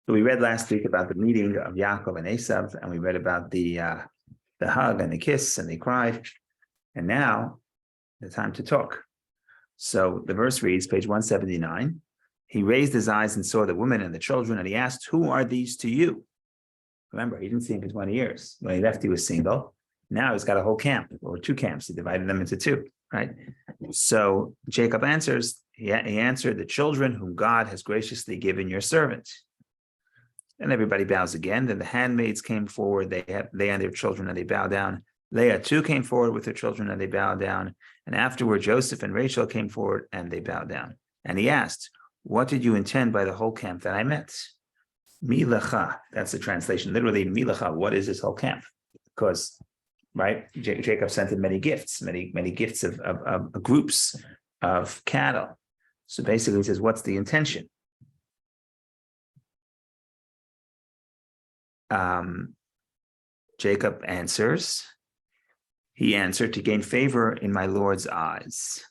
So we read last week about the meeting of Yaakov and Esav, and we read about the hug and the kiss, and they cried. And now the time to talk. So the verse reads, page 179. He raised his eyes and saw the women and the children, and he asked, "Who are these to you?" Remember, he didn't see him for 20 years. When he left, he was single. Now he's got a whole camp, or two camps. He divided them into two, right? So Jacob answers, he answered, "The children whom God has graciously given your servant." And everybody bows again. Then the handmaids came forward, they and their children, and they bow down. Leah too came forward with her children, and they bowed down. And afterward, Joseph and Rachel came forward, and they bowed down. And he asked, "What did you intend by the whole camp that I met?" Milacha, that's the translation. Literally, Milacha, what is this whole camp? Because, right, Jacob sent him many gifts of groups of cattle. So basically, he says, what's the intention? Jacob answers, he answered, "To gain favor in my Lord's eyes."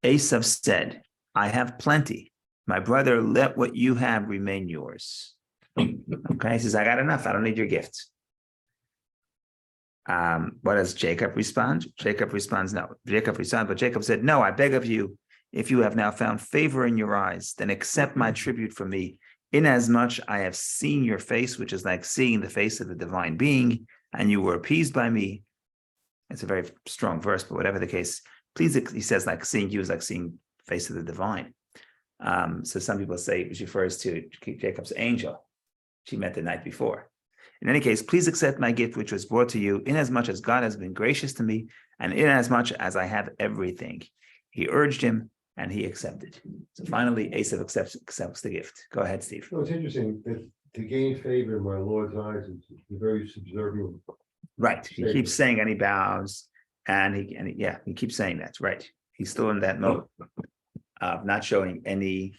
Esav said, "I have plenty. My brother, let what you have remain yours." Okay, he says, "I got enough. I don't need your gift." What does Jacob respond? Jacob responds, but Jacob said, "No, I beg of you, if you have now found favor in your eyes, then accept my tribute from me. Inasmuch I have seen your face, which is like seeing the face of the divine being, and you were appeased by me." It's a very strong verse, but whatever the case, please, he says, like seeing you is like seeing the face of the divine. So some people say it refers to Jacob's angel she met the night before. In any case, please accept my gift, which was brought to you, inasmuch as God has been gracious to me, and inasmuch as I have everything. He urged him, and he accepted. So finally, Esav accepts the gift. Go ahead, Steve. No, it's interesting that to gain favor in my Lord's eyes is very subservient. Right. He keeps saying, and he bows, and he keeps saying that. Right. He's still in that mode of not showing any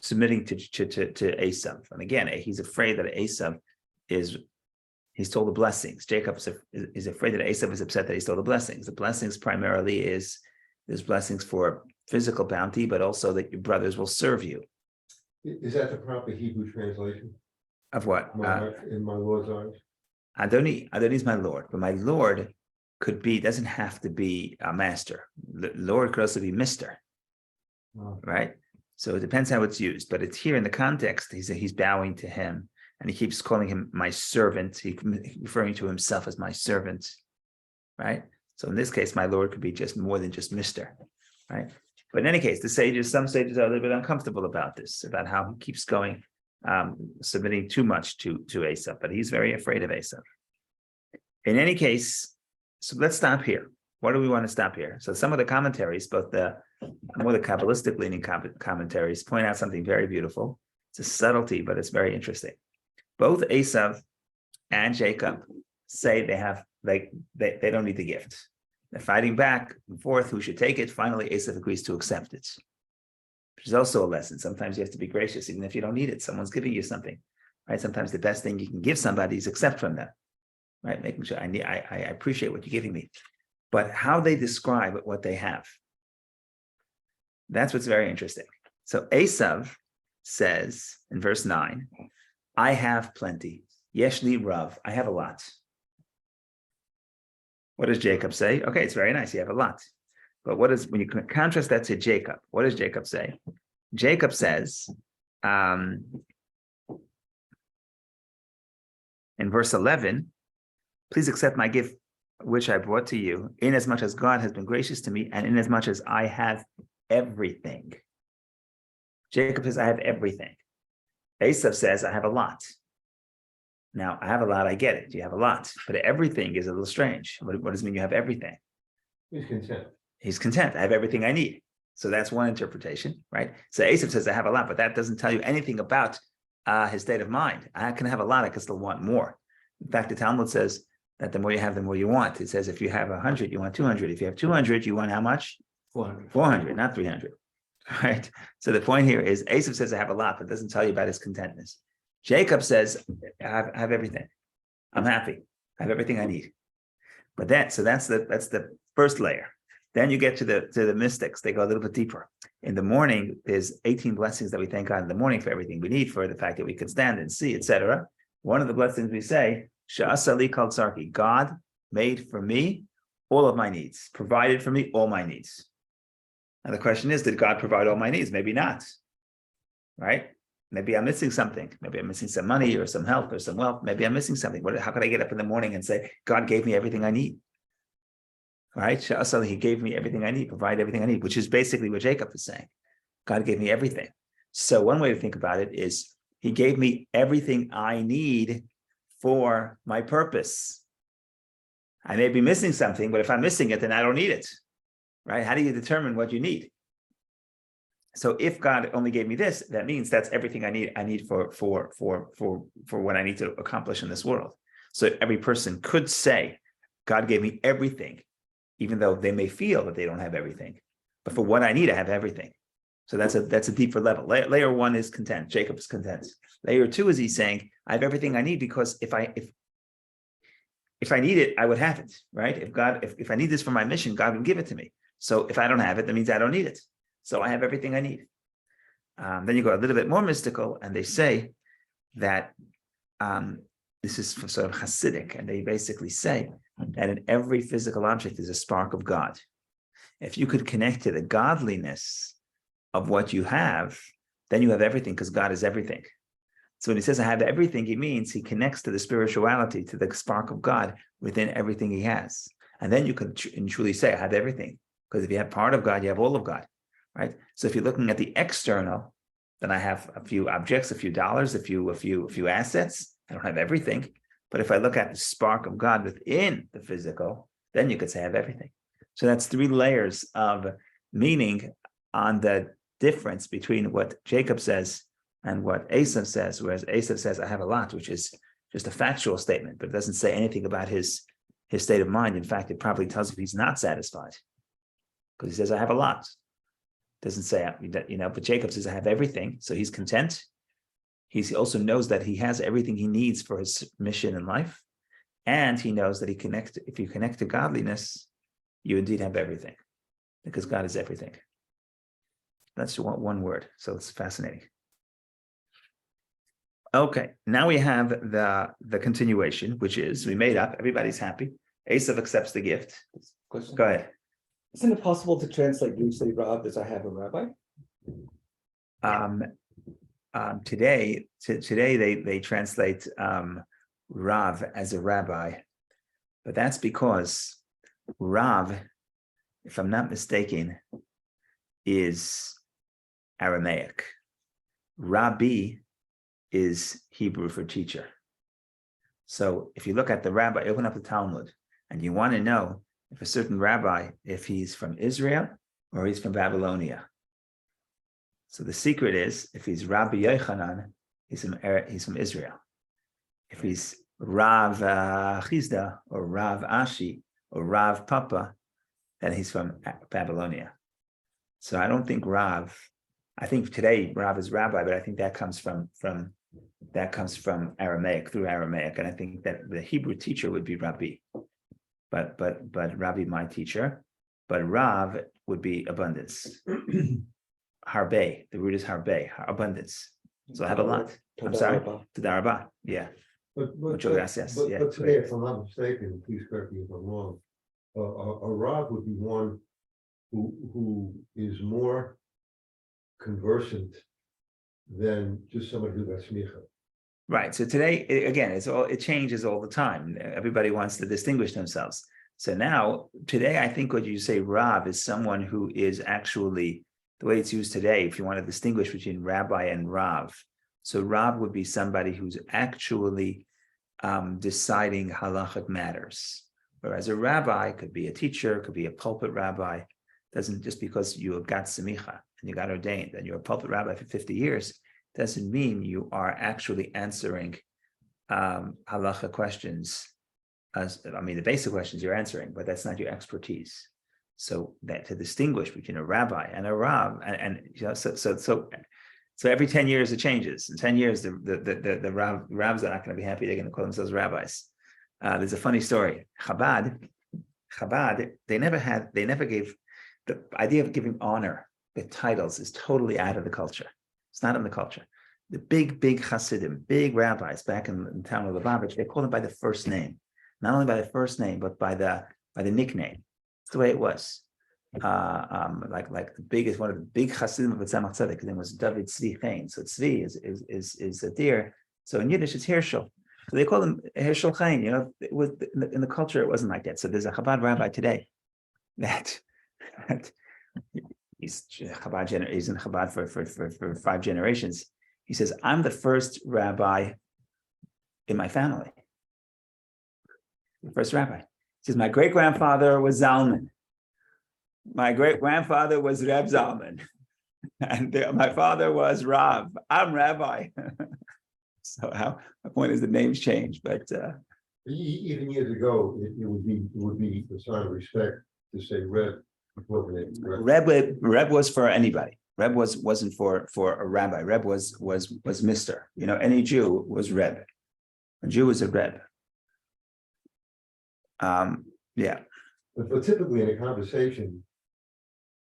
submitting to Esav. And again, he's afraid that Esav he's told the blessings. Jacob is afraid that Esav is upset that he's told the blessings. The blessings primarily there's blessings for physical bounty, but also that your brothers will serve you. Is that the proper Hebrew translation? Of what? In my Lord's eyes? Adoni is my Lord, but my Lord doesn't have to be a master. Lord could also be Mr. Oh. Right? So it depends how it's used, but it's here in the context, he's bowing to him, and he keeps calling him my servant. He's referring to himself as my servant, right? So in this case, my Lord could be just more than just Mr., right? But in any case, some sages are a little bit uncomfortable about this, about how he keeps going, submitting too much to Esav, but he's very afraid of Esav. In any case, so let's stop here. What do we want to stop here? So some of the commentaries, both the more the Kabbalistic leaning commentaries, point out something very beautiful. It's a subtlety, but it's very interesting. Both Esav and Jacob say they don't need the gift. They're fighting back and forth who should take it. Finally, Esav agrees to accept it, which is also a lesson. Sometimes you have to be gracious, even if you don't need it. Someone's giving you something, right? Sometimes the best thing you can give somebody is accept from them, right? Making sure I appreciate what you're giving me. But how they describe what they have, that's what's very interesting. So Esav says in verse 9, "I have plenty. Yeshli Rav, I have a lot." What does Jacob say? Okay, it's very nice. You have a lot. But when you contrast that to Jacob, what does Jacob say? Jacob says in verse 11, "Please accept my gift, which I brought to you, inasmuch as God has been gracious to me, and inasmuch as I have everything." Jacob says, "I have everything." Esav says, "I have a lot." Now, I have a lot, I get it. You have a lot, but everything is a little strange. What does it mean you have everything? He's content. He's content. I have everything I need. So that's one interpretation, right? So Esav says, "I have a lot," but that doesn't tell you anything about his state of mind. I can have a lot, I can still want more. In fact, the Talmud says that the more you have, the more you want. It says if you have 100, you want 200. If you have 200, you want how much? 400. 400, not 300, right? So the point here is Esav says, "I have a lot," but it doesn't tell you about his contentness. Jacob says, I have everything. I'm happy. I have everything I need. But that's the first layer. Then you get to the mystics. They go a little bit deeper. In the morning, there's 18 blessings that we thank God in the morning for everything we need, for the fact that we can stand and see, etc. One of the blessings we say, Sha'asali kal tzarki, God made for me all of my needs, provided for me all my needs. And the question is, did God provide all my needs? Maybe not, right? Maybe I'm missing something. Maybe I'm missing some money or some health or some wealth. Maybe I'm missing something. How could I get up in the morning and say, God gave me everything I need? Right? He gave me everything I need, provide everything I need, which is basically what Jacob is saying. God gave me everything. So one way to think about it is he gave me everything I need for my purpose. I may be missing something, but if I'm missing it, then I don't need it. Right? How do you determine what you need? So if God only gave me this, that means that's everything I need for what I need to accomplish in this world. So every person could say, God gave me everything, even though they may feel that they don't have everything. But for what I need, I have everything. So that's a deeper level. Layer one is content. Jacob is content. Layer two is he's saying, I have everything I need because if I need it, I would have it, right? If I need this for my mission, God would give it to me. So if I don't have it, that means I don't need it. So I have everything I need. Then you go a little bit more mystical, and they say that this is sort of Hasidic, and they basically say that in every physical object is a spark of God. If you could connect to the godliness of what you have, then you have everything, because God is everything. So when he says I have everything, he means he connects to the spirituality, to the spark of God within everything he has. And then you can truly say, I have everything. Because if you have part of God, you have all of God, right? So if you're looking at the external, then I have a few objects, a few dollars, a few assets. I don't have everything. But if I look at the spark of God within the physical, then you could say I have everything. So that's 3 layers of meaning on the difference between what Jacob says and what Esav says, whereas Esav says, I have a lot, which is just a factual statement, but it doesn't say anything about his state of mind. In fact, it probably tells you he's not satisfied, because he says, I have a lot. Doesn't say, but Jacob says, I have everything. So he's content. He also knows that he has everything he needs for his mission in life. And he knows that if you connect to godliness, you indeed have everything, because God is everything. That's one word. So it's fascinating. Okay, now we have the continuation, which is we made up, everybody's happy. Esav accepts the gift. Question. Go ahead. Isn't it possible to translate loosely Rav as I have a rabbi? Today they translate Rav as a rabbi, but that's because Rav, if I'm not mistaken, is Aramaic. Rabbi is Hebrew for teacher. So if you look at the rabbi, open up the Talmud, and you want to know if a certain rabbi, if he's from Israel or he's from Babylonia. So the secret is, if he's Rabbi Yochanan, he's from Israel. If he's Rav Chizda or Rav Ashi or Rav Papa, then he's from Babylonia. So I don't think Rav. I think today Rav is rabbi, but I think that comes from Aramaic, through Aramaic, and I think that the Hebrew teacher would be Rabbi, but Rabbi my teacher, but Rav would be abundance. Harbe, the root is harbe, abundance. So I have a lot. I'm sorry. Tadaraba. Yeah. Muchas gracias. But today, if I'm not mistaken, please correct me if I'm wrong, a Rav would be one who is more conversant than just somebody who got smicha. Right. So today, again, it changes all the time. Everybody wants to distinguish themselves. So now, today, I think what you say Rav is someone who is actually, the way it's used today, if you want to distinguish between rabbi and Rav. So Rav would be somebody who's actually deciding halachic matters. Whereas a rabbi could be a teacher, could be a pulpit rabbi. Doesn't, just because you have got semicha and you got ordained and you're a pulpit rabbi for 50 years, doesn't mean you are actually answering halacha questions. The basic questions you're answering, but that's not your expertise. So that to distinguish between a rabbi and a Rav, so every 10 years it changes. In 10 years, the Ravs are not going to be happy. They're going to call themselves rabbis. There's a funny story. Chabad Chabad, they never gave the idea of giving honor, the titles is totally out of the culture. It's not in the culture. The big Hasidim, big rabbis back in the town of Lubavitch, they called them by the first name, not only by the first name, but by the nickname. It's the way it was. Like the biggest, one of the big Hasidim of Tzemach Tzedek, his name was David Tzvi Chaim. So Tzvi is a deer. So in Yiddish, it's Herschel. So they call him Herschel Chaim. You know, it was in the culture, it wasn't like that. So there's a Chabad rabbi today that he's Chabad he's in Chabad for 5 generations. He says, I'm the first rabbi in my family. The first rabbi. He says, my great grandfather was Zalman. My great grandfather was Reb Zalman. And my father was Rav. I'm rabbi. So my point is the names change, but even years ago, it would be a sign of respect to say Reb. Reb was for anybody. Reb wasn't for a rabbi. Reb was Mister. You know, any Jew was Reb. A Jew was a Reb. Yeah. But typically in a conversation,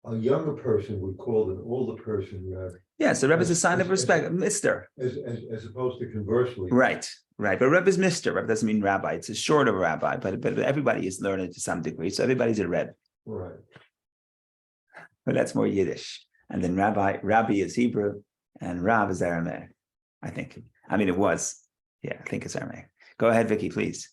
a younger person would call an older person Reb. Yeah, so Reb is a sign of respect, Mister. As opposed to conversely. Right. But Reb is Mister. Reb doesn't mean rabbi. It's a short of a rabbi, but everybody is learning to some degree. So everybody's a Reb. Right. But that's more Yiddish. And then Rabbi is Hebrew, and Rav is Aramaic, I think. I mean, it was. Yeah, I think it's Aramaic. Go ahead, Vicky, please.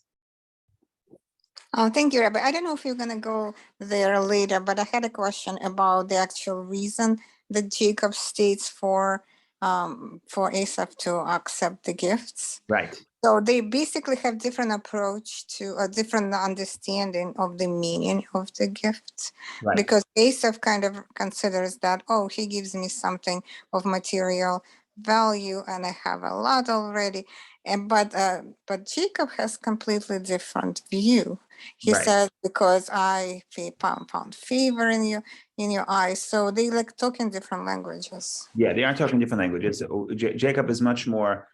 Oh, thank you, Rabbi. I don't know if you're going to go there later, but I had a question about the actual reason that Jacob states for Esau to accept the gifts. Right. So they basically have different approach to a different understanding of the meaning of the gifts. Right. Because Esau kind of considers that, oh, he gives me something of material value and I have a lot already. And but Jacob has completely different view. He Right. says, because I found favor in your eyes. So they like talking different languages. Yeah, they aren't talking different languages. Jacob is much more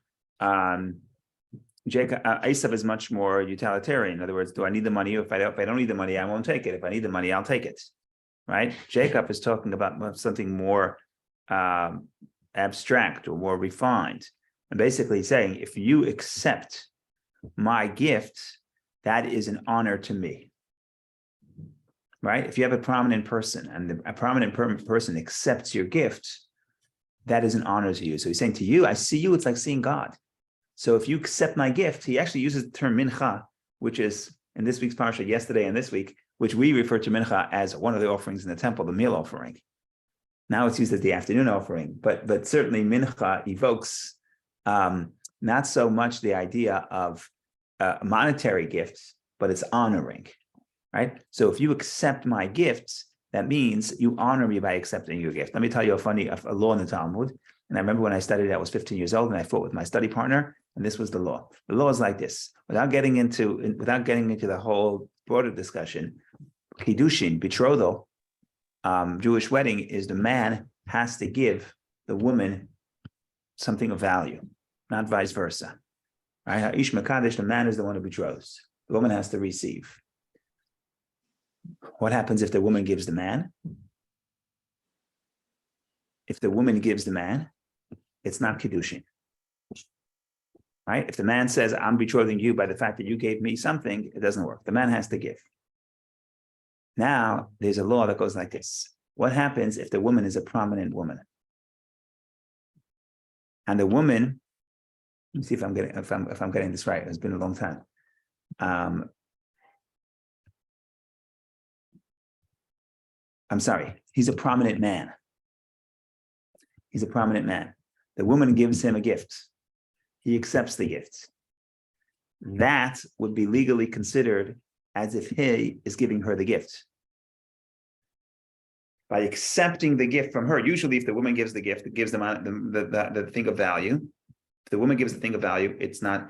Esau is much more utilitarian. In other words, do I need the money? If I don't need the money, I won't take it. If I need the money, I'll take it. Right? Jacob is talking about something more abstract or more refined, and basically saying, if you accept my gift, that is an honor to me. Right? If you have a prominent person and a prominent person accepts your gift, that is an honor to you. So he's saying to you, I see you, it's like seeing God. So if you accept my gift, he actually uses the term mincha, which is in this week's parsha, yesterday and this week, which we refer to mincha as one of the offerings in the temple, the meal offering. Now it's used as the afternoon offering, but certainly mincha evokes not so much the idea of monetary gifts, but it's honoring, right? So if you accept my gifts, that means you honor me by accepting your gift. Let me tell you a law in the Talmud. And I remember when I studied, I was 15 years old, and I fought with my study partner, and this was the law. The law is like this: without getting into the whole broader discussion, kiddushin, betrothal, Jewish wedding is the man has to give the woman something of value, not vice versa. Right? Ha'ish mekadesh, the man is the one who betroths. The woman has to receive. What happens if the woman gives the man? If the woman gives the man, it's not kiddushin. Right? If the man says, I'm betrothing you by the fact that you gave me something, it doesn't work. The man has to give. Now, there's a law that goes like this. What happens if the woman is a prominent woman? And the woman, let me see if I'm getting this right. It's been a long time. I'm sorry. He's a prominent man. He's a prominent man. The woman gives him a gift. He accepts the gift. That would be legally considered as if he is giving her the gift. By accepting the gift from her, usually if the woman gives the gift, it gives them the thing of value. If the woman gives the thing of value, it's not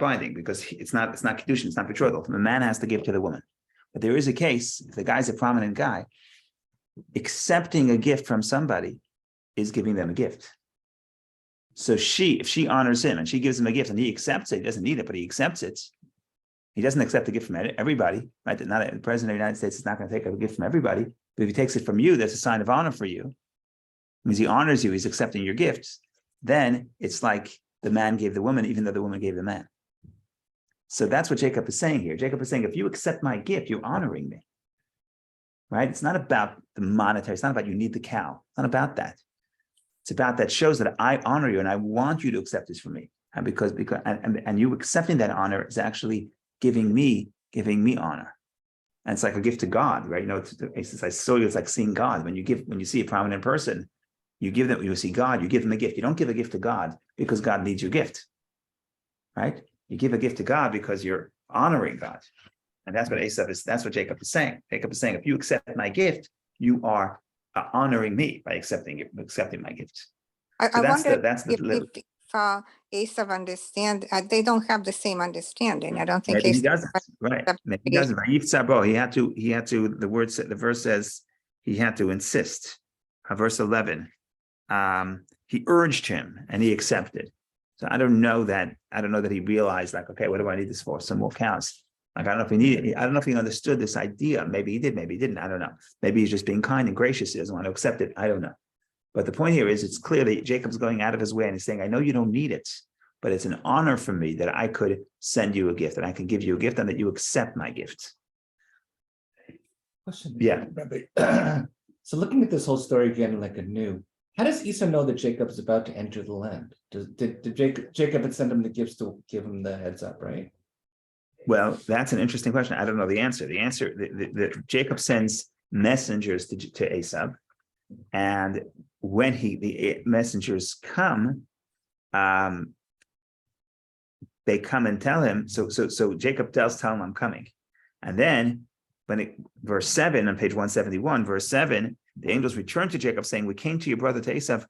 binding because it's not kiddushin, it's not betrothal. The man has to give to the woman. But there is a case, if the guy's a prominent guy, accepting a gift from somebody is giving them a gift. So if she honors him and she gives him a gift and he accepts it, he doesn't need it, but he accepts it, He doesn't accept a gift from everybody, right? Not the president of the United States is not going to take a gift from everybody. But if he takes it from you, that's a sign of honor for you. It means he honors you. He's accepting your gifts. Then it's like the man gave the woman, even though the woman gave the man. So that's what Jacob is saying here. Jacob is saying, if you accept my gift, you're honoring me, right? It's not about the monetary. It's not about you need the cow. It's not about that. It's about that shows that I honor you and I want you to accept this from me. And because you accepting that honor is actually giving me honor. And it's like a gift to God, right? You know, it's like seeing God. When you see a prominent person, you see God, you give them a gift. You don't give a gift to God because God needs your gift, right? You give a gift to God because you're honoring God. And that's what that's what Jacob is saying. Jacob is saying, if you accept my gift, you are honoring me by accepting my gift. I that's wonder the if Esav understand, they don't have the same understanding. I don't think maybe he Esav doesn't, right? Maybe he doesn't. He had to. The verse says he had to insist. Verse 11. He urged him and he accepted. So I don't know that he realized, like, okay, what do I need this for? Some more cows. Like, I don't know if he understood this idea. Maybe he did, maybe he didn't. I don't know. Maybe he's just being kind and gracious. He doesn't want to accept it. I don't know. But the point here is, it's clear that Jacob's going out of his way and he's saying, I know you don't need it, but it's an honor for me that I could send you a gift, and I can give you a gift, and that you accept my gift. Question. Yeah. Rabbi. So looking at this whole story again, like anew, how does Esau know that Jacob is about to enter the land? Did Jacob had sent him the gifts to give him the heads up, right? Well, that's an interesting question. I don't know the answer. The answer, Jacob sends messengers to Esau, and when the messengers come, they come and tell him. So Jacob tell him, I'm coming, and then verse 7 on page 171, verse 7, the angels returned to Jacob saying, we came to your brother to Esau,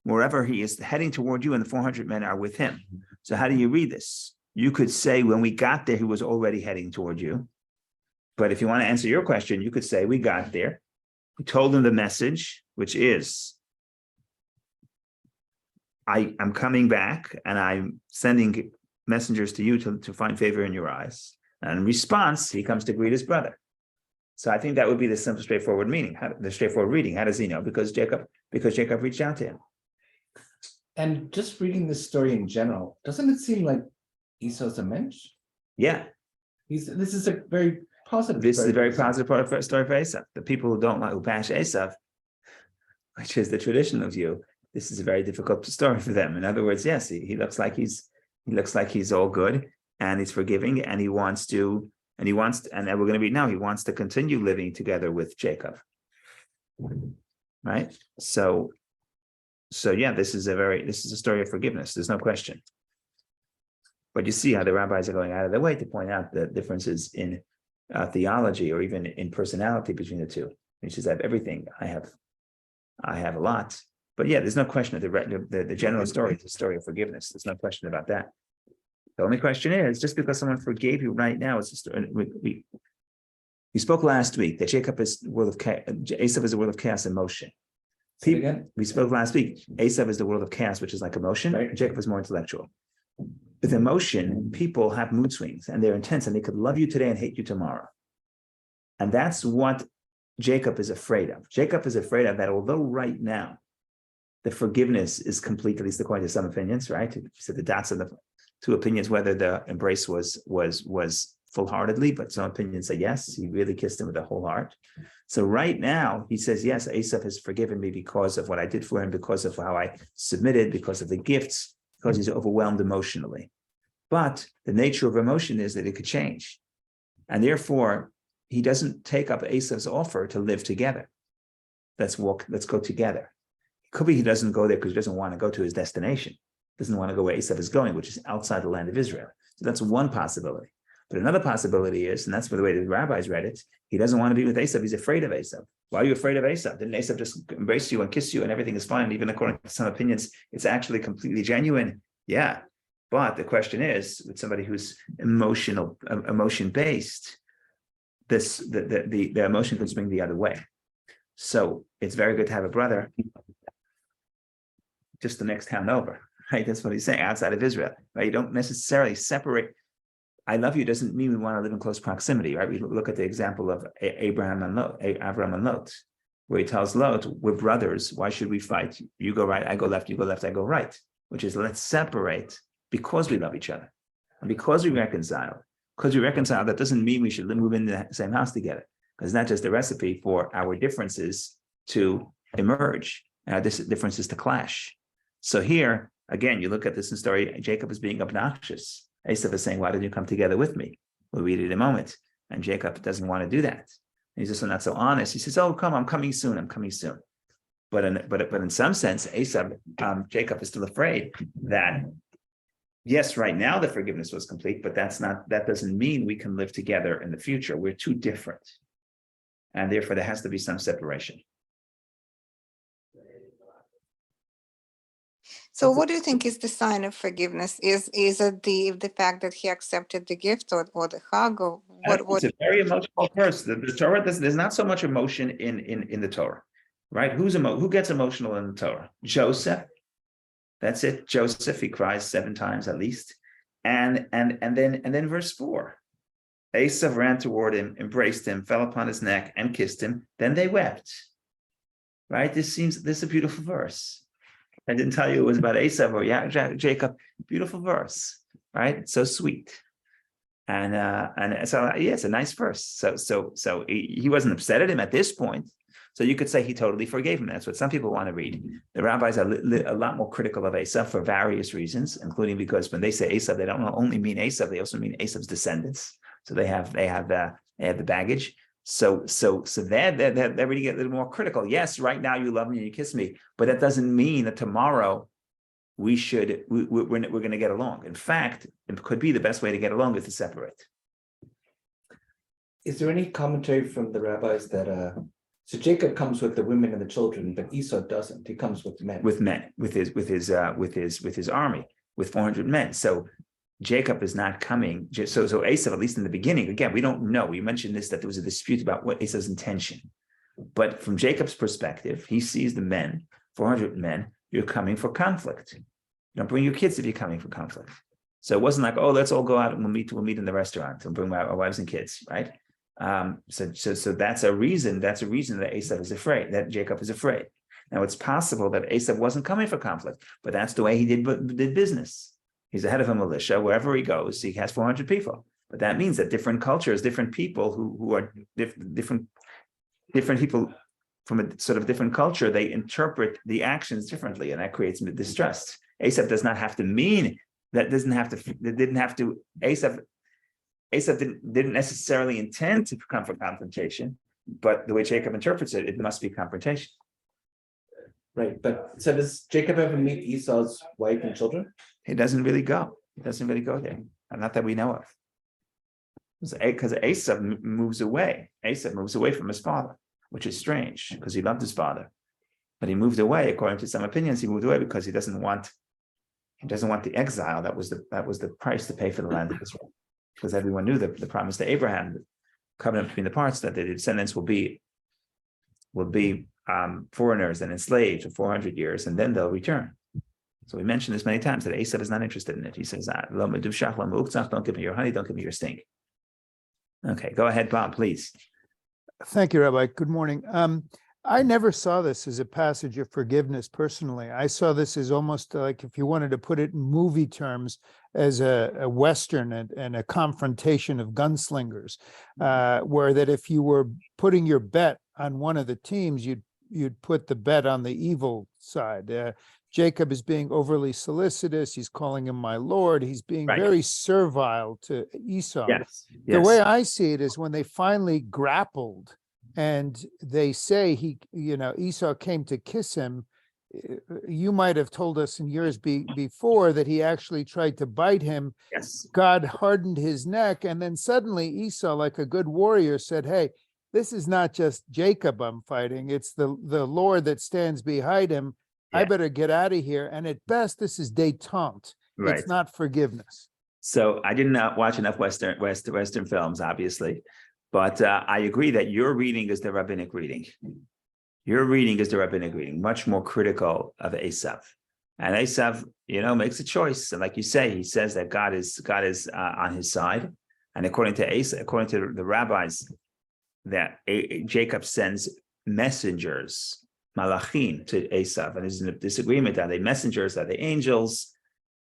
wherever he is heading toward you, and the 400 men are with him. So how do you read this? You could say, when we got there, he was already heading toward you. But if you want to answer your question, you could say, we got there. We told him the message, which is, I'm coming back and I'm sending messengers to you to find favor in your eyes. And in response, he comes to greet his brother. So I think that would be the simple, straightforward meaning. The straightforward reading. How does he know? Because Jacob reached out to him. And just reading this story in general, doesn't it seem like Esau's a mensch? Yeah. This is a very positive. This is a very positive part of the story for Esau. The people who bash Esau, which is the traditional view, this is a very difficult story for them. In other words, yes, he looks like he's all good and he's forgiving, and he wants to, and we're going to read now, he wants to continue living together with Jacob. Right? So yeah, this is a story of forgiveness. There's no question. But you see how the rabbis are going out of their way to point out the differences in theology, or even in personality between the two. He says, I have everything. I have a lot. But yeah, there's no question that the general story is a story of forgiveness. There's no question about that. The only question is, just because someone forgave you right now, it's a story. We spoke last week that Jacob is the world of Esav is the world of chaos and motion. We spoke last week. Esav is the world of chaos, which is like emotion. Right? Jacob is more intellectual. With emotion, people have mood swings and they're intense, and they could love you today and hate you tomorrow. And that's what Jacob is afraid of. Jacob is afraid of that, although right now the forgiveness is complete, at least according to some opinions, right? So the dots of the two opinions, whether the embrace was full-heartedly, but some opinions say yes, he really kissed him with the whole heart. So right now he says, yes, Esau has forgiven me because of what I did for him, because of how I submitted, because of the gifts, because he's overwhelmed emotionally. But the nature of emotion is that it could change. And therefore, he doesn't take up Esau's offer to live together. Let's go together. It could be he doesn't go there because he doesn't want to go to his destination. Doesn't want to go where Esau is going, which is outside the land of Israel. So that's one possibility. But another possibility is, and that's the way the rabbis read it, he doesn't want to be with Esau. He's afraid of Esau. Why are you afraid of Esau? Didn't Esau just embrace you and kiss you and everything is fine? Even according to some opinions, it's actually completely genuine. Yeah. But the question is, with somebody who's emotion-based, the emotion can swing the other way. So it's very good to have a brother just the next town over, right? That's what he's saying, outside of Israel, right? You don't necessarily separate I love you doesn't mean we want to live in close proximity, right? We look at the example of Abraham and Lot, where he tells Lot, we're brothers. Why should we fight? You go right, I go left, you go left, I go right, which is let's separate because we love each other. And because we reconcile, that doesn't mean we should move in the same house together, because it's not just a recipe for our differences to emerge and our differences to clash. So here, again, you look at this in story, Jacob is being obnoxious. Esau is saying, why didn't you come together with me? We'll read it in a moment. And Jacob doesn't want to do that. He's just not so honest. He says, oh, come, I'm coming soon. But in some sense, Jacob is still afraid that, yes, right now the forgiveness was complete, but that doesn't mean we can live together in the future. We're too different. And therefore there has to be some separation. So what do you think is the sign of forgiveness? Is it the fact that he accepted the gift or the hug, or what? It's a very emotional person. The Torah, there's not so much emotion in the Torah, right? Who gets emotional in the Torah? Joseph. That's it. Joseph, he cries 7 times at least. And then verse 4. Esau ran toward him, embraced him, fell upon his neck, and kissed him. Then they wept. Right? This is a beautiful verse. I didn't tell you it was about Esau or Jacob. Beautiful verse, right? So sweet, and so yeah, it's a nice verse. So he wasn't upset at him at this point. So you could say he totally forgave him. That's what some people want to read. The rabbis are a lot more critical of Esau for various reasons, including because when they say Esau, they don't only mean Esau; they also mean Esau's descendants. So they have the baggage. So they really get a little more critical. Yes, right now you love me and you kiss me, but that doesn't mean that tomorrow we're going to get along. In fact, it could be the best way to get along is to separate. Is there any commentary from the rabbis that so Jacob comes with the women and the children, but Esau doesn't? He comes with men. With his army, with 400 men. So Jacob is not coming. So Esau, at least in the beginning, again, we don't know. We mentioned this, that there was a dispute about what Esau's intention. But from Jacob's perspective, he sees the men, 400 men, you're coming for conflict. You don't bring your kids if you're coming for conflict. So it wasn't like, oh, let's all go out and we'll meet in the restaurant and bring our wives and kids, right? So that's a reason that Esau is afraid, that Jacob is afraid. Now it's possible that Esau wasn't coming for conflict, but that's the way he did business. He's the head of a militia. Wherever he goes, he has 400 people. But that means that different cultures, different people who are different people from a sort of different culture, they interpret the actions differently, and that creates distrust. Esau does not have to mean that. Esau didn't necessarily intend to come for confrontation, but the way Jacob interprets it, it must be confrontation. Right, but so does Jacob ever meet Esau's wife and children? He doesn't really go. He doesn't really go there, not that we know of. Because Esau moves away. Esau moves away from his father, which is strange because he loved his father, but he moved away. According to some opinions, he moved away because he doesn't want the exile. That was the price to pay for the land of Israel, because everyone knew the promise to Abraham, the covenant between the parts, that the descendants will be foreigners and enslaved for 400 years, and then they'll return. So we mentioned this many times that Esau is not interested in it. He says, don't give me your honey, don't give me your stink. Okay, go ahead, Bob, please. Thank you, Rabbi. Good morning. I never saw this as a passage of forgiveness personally. I saw this as almost like, if you wanted to put it in movie terms, as a Western and a confrontation of gunslingers, where that if you were putting your bet on one of the teams, you'd put the bet on the evil side. Jacob is being overly solicitous. He's calling him my lord. He's being very servile to Esau. Yes. The way I see it is when they finally grappled and they say Esau came to kiss him, you might have told us in years before that he actually tried to bite him. Yes. God hardened his neck. And then suddenly Esau, like a good warrior, said, hey, this is not just Jacob I'm fighting. It's the Lord that stands behind him. Yeah. I better get out of here. And at best, this is détente. Right. It's not forgiveness. So I did not watch enough Western films, obviously, but I agree that your reading is the rabbinic reading. Your reading is the rabbinic reading, much more critical of Esau. And Esav, makes a choice. And like you say, he says that God is on his side. And according to the rabbis, that Jacob sends messengers, malachim, to Esav, and there's a disagreement: are they messengers? Are they angels?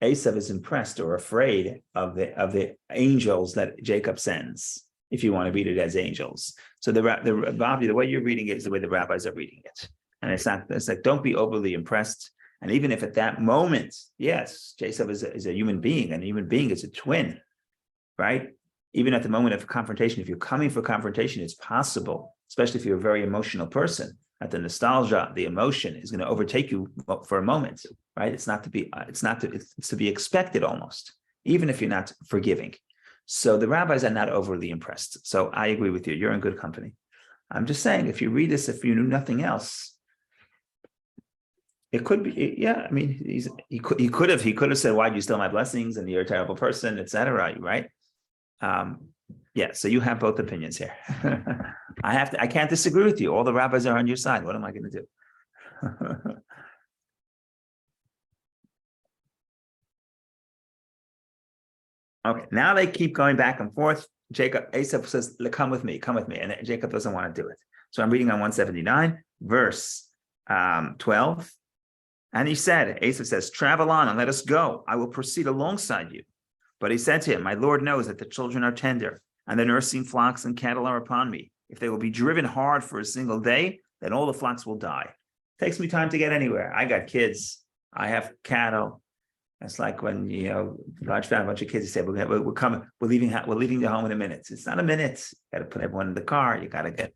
Esav is impressed or afraid of the angels that Jacob sends, if you want to read it as angels. So the way you're reading it is the way the rabbis are reading it, and it's like, don't be overly impressed. And even if at that moment, yes, Esav is a human being, and a human being is a twin, right? Even at the moment of confrontation, if you're coming for confrontation, it's possible, especially if you're a very emotional person, that the nostalgia, the emotion is going to overtake you for a moment, right? It's to be expected almost, even if you're not forgiving. So the rabbis are not overly impressed. So I agree with you. You're in good company. I'm just saying, if you read this, if you knew nothing else, it could be, yeah. I mean, he could have said, "Why do you steal my blessings?" and "You're a terrible person," etc. Right? Yeah, so you have both opinions here. I can't disagree with you. All the rabbis are on your side. What am I going to do? Okay, now they keep going back and forth. Esav says, come with me, and Jacob doesn't want to do it. So I'm reading on 179, verse 12. And he said, Esav says, travel on and let us go. I will proceed alongside you. But he said to him, my Lord knows that the children are tender, and the nursing flocks and cattle are upon me. If they will be driven hard for a single day, then all the flocks will die. It takes me time to get anywhere. I got kids. I have cattle. It's like when, large family, a bunch of kids, you say, we're coming, we're leaving the home in a minute. It's not a minute. You got to put everyone in the car. You got to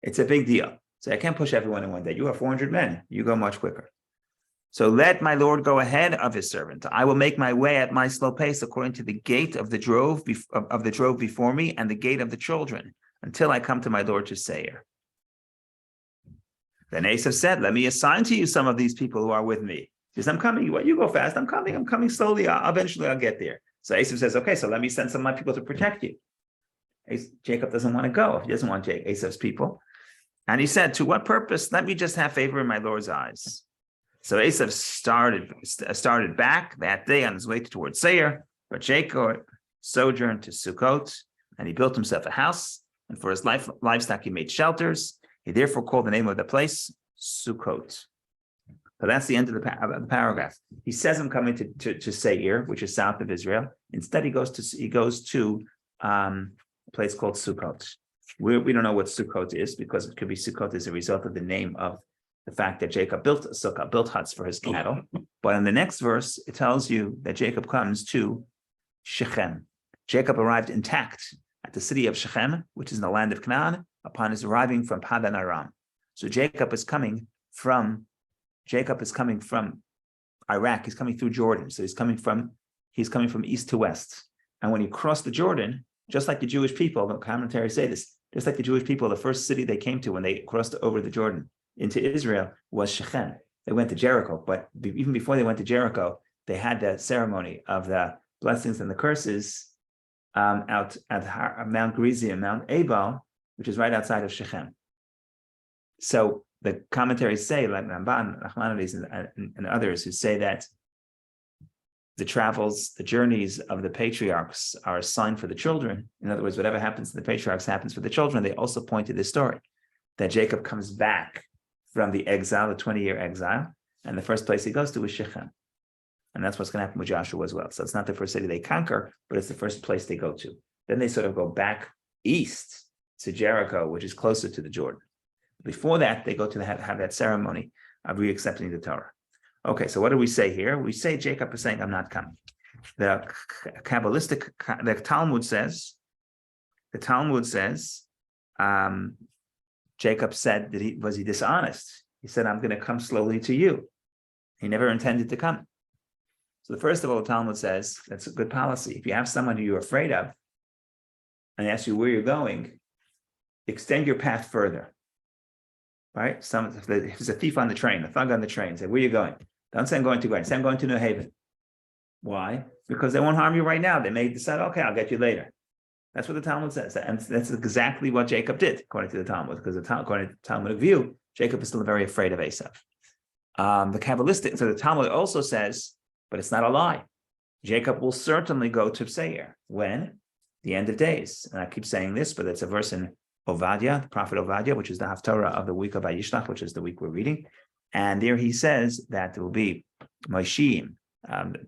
it's a big deal. So I can't push everyone in one day. You have 400 men. You go much quicker. So let my Lord go ahead of his servant. I will make my way at my slow pace according to the gate of the drove before me and the gate of the children until I come to my Lord to Seir. Then Esav said, let me assign to you some of these people who are with me. He says, I'm coming. You go fast. I'm coming slowly. Eventually I'll get there. So Esav says, okay, so let me send some of my people to protect you. Jacob doesn't want to go. He doesn't want Esav's people. And he said, to what purpose? Let me just have favor in my Lord's eyes. So Esav started back that day on his way towards Seir, but Jacob sojourned to Sukkot, and he built himself a house, and for his livestock he made shelters. He therefore called the name of the place Sukkot. So that's the end of the paragraph. He says I'm coming to Seir, which is south of Israel. Instead, he goes to a place called Sukkot. We don't know what Sukkot is, because it could be Sukkot as a result of the name of the fact that Jacob built a sukkah, built huts for his cattle. But in the next verse, it tells you that Jacob comes to Shechem. Jacob arrived intact at the city of Shechem, which is in the land of Canaan, upon his arriving from Padan Aram. So Jacob is coming from Iraq. He's coming through Jordan. So he's coming from east to west. And when he crossed the Jordan, just like the Jewish people, the commentaries say this, just like the Jewish people, the first city they came to when they crossed over the Jordan into Israel was Shechem. They went to Jericho, but even before they went to Jericho, they had the ceremony of the blessings and the curses out at Mount Gerizim, Mount Ebal, which is right outside of Shechem. So the commentaries say, like Ramban, Nachmanides, and others, who say that the journeys of the patriarchs are a sign for the children. In other words, whatever happens to the patriarchs happens for the children. They also point to this story, that Jacob comes back from the exile, the 20-year exile, and the first place he goes to is Shechem. And that's what's going to happen with Joshua as well. So it's not the first city they conquer, but it's the first place they go to. Then they sort of go back east to Jericho, which is closer to the Jordan. Before that, they go to have that ceremony of re-accepting the Torah. Okay, so what do we say here? We say Jacob is saying, I'm not coming. The Talmud says, Jacob said that was he dishonest? He said, I'm going to come slowly to you. He never intended to come. So first of all, the Talmud says that's a good policy. If you have someone who you're afraid of and they ask you where you're going, extend your path further. Right? If there's a thief on the train, a thug on the train, say, where are you going? Don't say I'm going to Grand. Say I'm going to New Haven. Why? Because they won't harm you right now. They may decide, okay, I'll get you later. That's what the Talmud says. And that's exactly what Jacob did, according to the Talmud, because according to the Talmudic view, Jacob is still very afraid of Esav. The Kabbalistic, so the Talmud also says, but it's not a lie. Jacob will certainly go to Seir. When? The end of days. And I keep saying this, but it's a verse in Ovadia, the prophet Ovadia, which is the Haftarah of the week of Vayishlach, which is the week we're reading. And there he says that there will be Moshiim,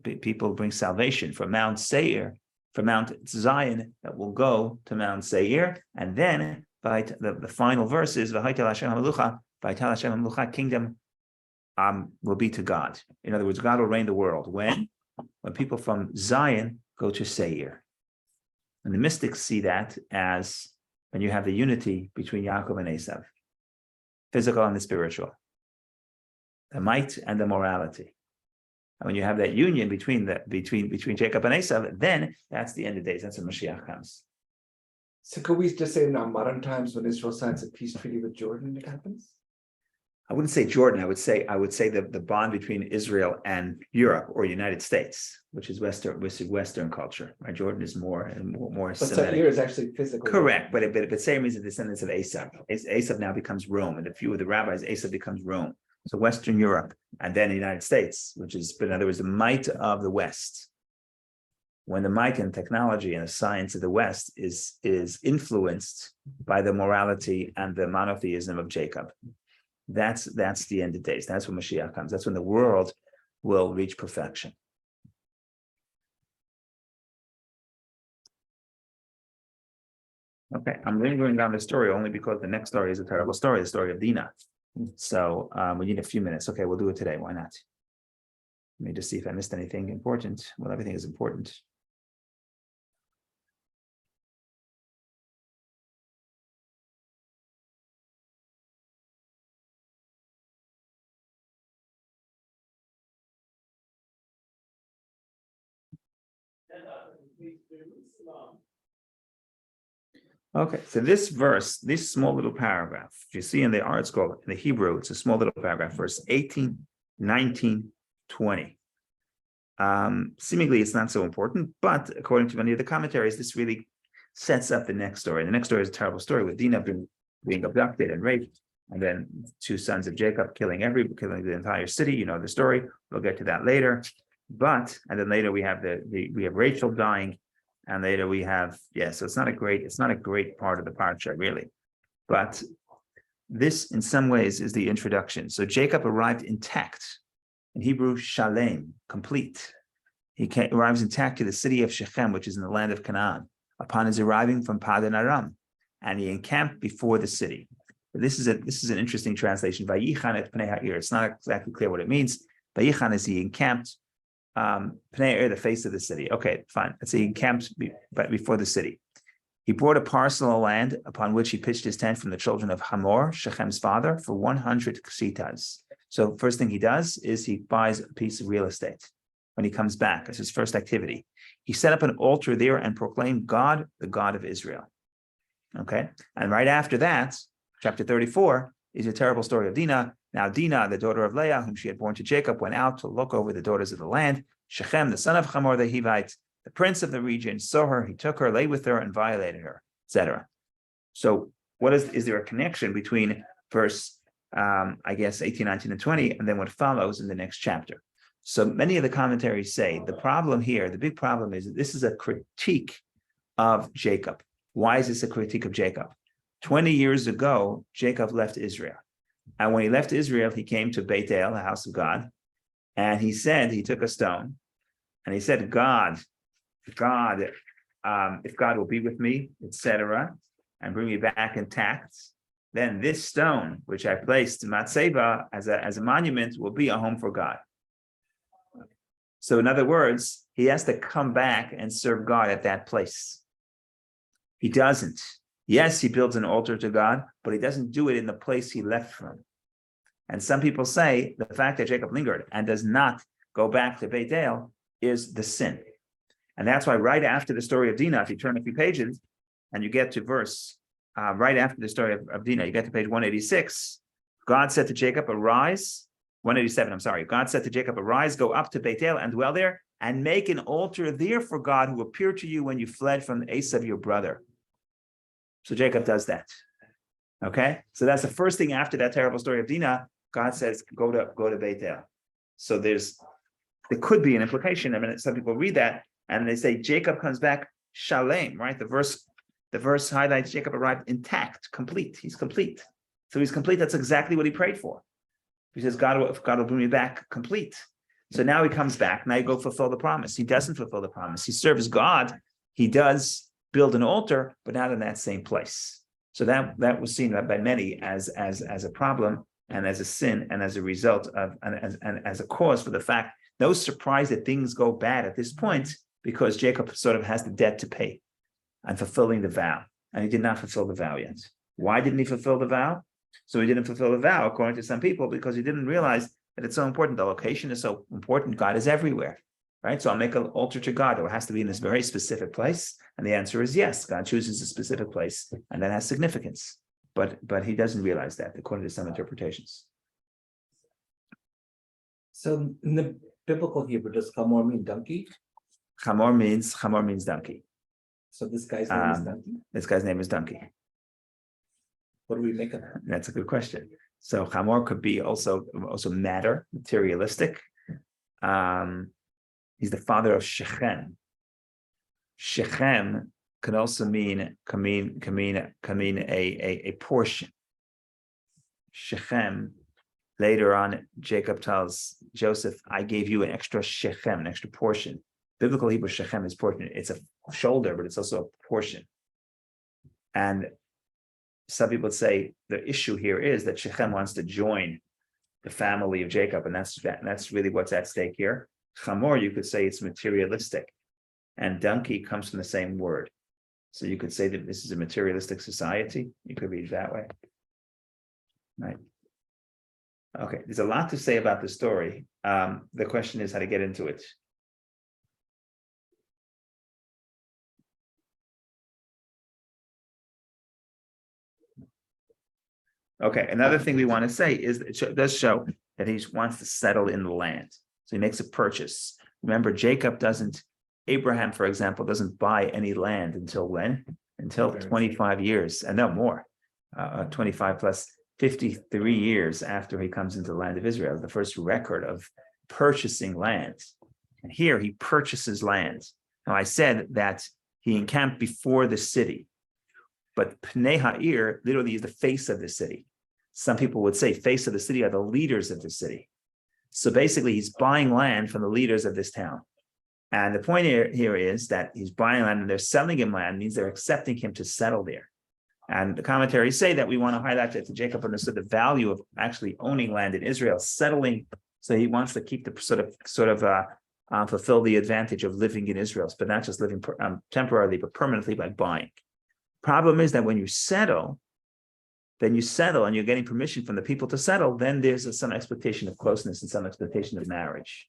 people bring salvation from Mount Seir, from Mount Zion, that will go to Mount Seir. And then the final verse is V'haitel Hashem HaMelucha, V'haitel Hashem HaMelucha, kingdom will be to God. In other words, God will reign the world. When people from Zion go to Seir. And the mystics see that as when you have the unity between Yaakov and Esav, physical and the spiritual, the might and the morality. And when you have that union between Jacob and Esav, then that's the end of days. That's when Mashiach comes. So could we just say in our modern times when Israel signs a peace treaty with Jordan, it happens? I wouldn't say Jordan. I would say the bond between Israel and Europe or United States, which is Western culture. Right? Jordan is more But Semitic. Seir is actually physical. Correct, but Seir means the descendants of Esav. Esav now becomes Rome, and a few of the rabbis, Esav becomes Rome. So Western Europe, and then the United States, which is, in other words, the might of the West. When the might and technology and the science of the West is influenced by the morality and the monotheism of Jacob. That's the end of days. That's when Mashiach comes. That's when the world will reach perfection. Okay, I'm lingering down the story only because the next story is a terrible story, the story of Dinah. So we need a few minutes. Okay, we'll do it today. Why not? Let me just see if I missed anything important. Well, everything is important. Okay, so this verse, this small little paragraph, you see in the article, in the Hebrew, it's a small little paragraph, verse 18, 19, 20. Seemingly it's not so important, but according to many of the commentaries, this really sets up the next story. The next story is a terrible story with Dinah being abducted and raped, and then two sons of Jacob killing the entire city. You know the story. We'll get to that later. And then later we have we have Rachel dying. And later we have, so it's not a great part of the parsha, really. But this, in some ways, is the introduction. So Jacob arrived intact. In Hebrew, shalem, complete. He arrives intact to the city of Shechem, which is in the land of Canaan, upon his arriving from Padan Aram, and he encamped before the city. This is an interesting translation. Vayichan et pnei ha'ir. It's not exactly clear what it means. Vayichan is he encamped. Pnei the face of the city. Okay, fine. Let's say he encamped before the city. He bought a parcel of land upon which he pitched his tent from the children of Hamor, Shechem's father, for 100 ksitas. So first thing he does is he buys a piece of real estate when he comes back. That's his first activity. He set up an altar there and proclaimed God, the God of Israel. Okay, and right after that, chapter 34 is a terrible story of Dinah. Now Dinah, the daughter of Leah, whom she had born to Jacob, went out to look over the daughters of the land. Shechem, the son of Hamor the Hivite, the prince of the region, saw her, he took her, lay with her, and violated her, etc. So what is there a connection between verse, 18, 19, and 20, and then what follows in the next chapter? So many of the commentaries say the problem here, the big problem is that this is a critique of Jacob. Why is this a critique of Jacob? 20 years ago, Jacob left Israel. And when he left Israel, he came to Beit El, the house of God, and he took a stone, and he said, God, if God will be with me, etc., and bring me back intact, then this stone, which I placed in Matseba as a monument, will be a home for God. So in other words, he has to come back and serve God at that place. He doesn't. Yes, he builds an altar to God, but he doesn't do it in the place he left from. And some people say the fact that Jacob lingered and does not go back to Beit El is the sin. And that's why right after the story of Dinah, if you turn a few pages and you get to verse, right after the story of Dinah, you get to page 186, God said to Jacob, arise, 187, I'm sorry. God said to Jacob, arise, go up to Beit El and dwell there and make an altar there for God who appeared to you when you fled from Esav, your brother. So Jacob does that. Okay, so that's the first thing after that terrible story of Dinah. God says, go to Bethel. So there could be an implication. I mean, some people read that and they say Jacob comes back shalem, right? The verse highlights Jacob arrived intact, complete. He's complete. So he's complete. That's exactly what he prayed for. He says, God will bring me back complete. So now he comes back. Now you go fulfill the promise. He doesn't fulfill the promise. He serves God. He does build an altar, but not in that same place. So that was seen by many as a problem and as a sin and as a result of and as a cause for the fact. No surprise that things go bad at this point because Jacob sort of has the debt to pay and fulfilling the vow, and he did not fulfill the vow yet. Why didn't he fulfill the vow? So he didn't fulfill the vow, according to some people, because he didn't realize that it's so important. The location is so important. God is everywhere, right? So I'll make an altar to God. It has to be in this very specific place. And the answer is yes. God chooses a specific place, and that has significance. But he doesn't realize that, according to some interpretations. So in the biblical Hebrew, does chamor mean donkey? Chamor means donkey. So this guy's name is donkey? This guy's name is donkey. What do we make of that? That's a good question. So chamor could be also matter, materialistic. He's the father of Shechem. Shechem can also mean a portion. Shechem. Later on, Jacob tells Joseph, "I gave you an extra Shechem, an extra portion." Biblical Hebrew Shechem is portion. It's a shoulder, but it's also a portion. And some people say the issue here is that Shechem wants to join the family of Jacob, and that's really what's at stake here. Chamor, you could say it's materialistic, and donkey comes from the same word. So you could say that this is a materialistic society. You could read it that way. Right. Okay, there's a lot to say about the story. The question is how to get into it. Okay, another thing we want to say is that it does show that he wants to settle in the land. So he makes a purchase. Remember, Abraham, for example, doesn't buy any land until when? Until 25 years, and no more, 25 plus 53 years after he comes into the land of Israel, the first record of purchasing land. And here he purchases land. Now I said that he encamped before the city, but Pnei Ha'ir literally is the face of the city. Some people would say face of the city are the leaders of the city. So basically he's buying land from the leaders of this town. And the point here is that he's buying land and they're selling him land, means they're accepting him to settle there. And the commentaries say that we want to highlight that Jacob understood the value of actually owning land in Israel, settling. So he wants to keep the sort of fulfill the advantage of living in Israel, but not just living temporarily, but permanently by buying. Problem is that when you settle, and you're getting permission from the people to settle, then there's some expectation of closeness and some expectation of marriage.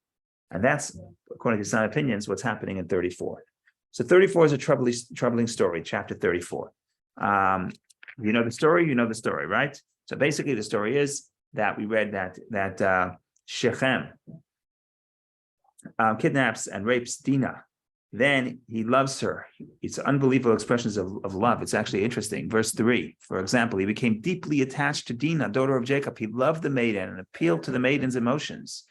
And that's, according to some opinions, what's happening in 34. So 34 is a troubling story, chapter 34. You know the story, right? So basically the story is that we read that Shechem kidnaps and rapes Dinah. Then he loves her. It's unbelievable expressions of love. It's actually interesting. Verse 3, for example, he became deeply attached to Dinah, daughter of Jacob. He loved the maiden and appealed to the maiden's emotions.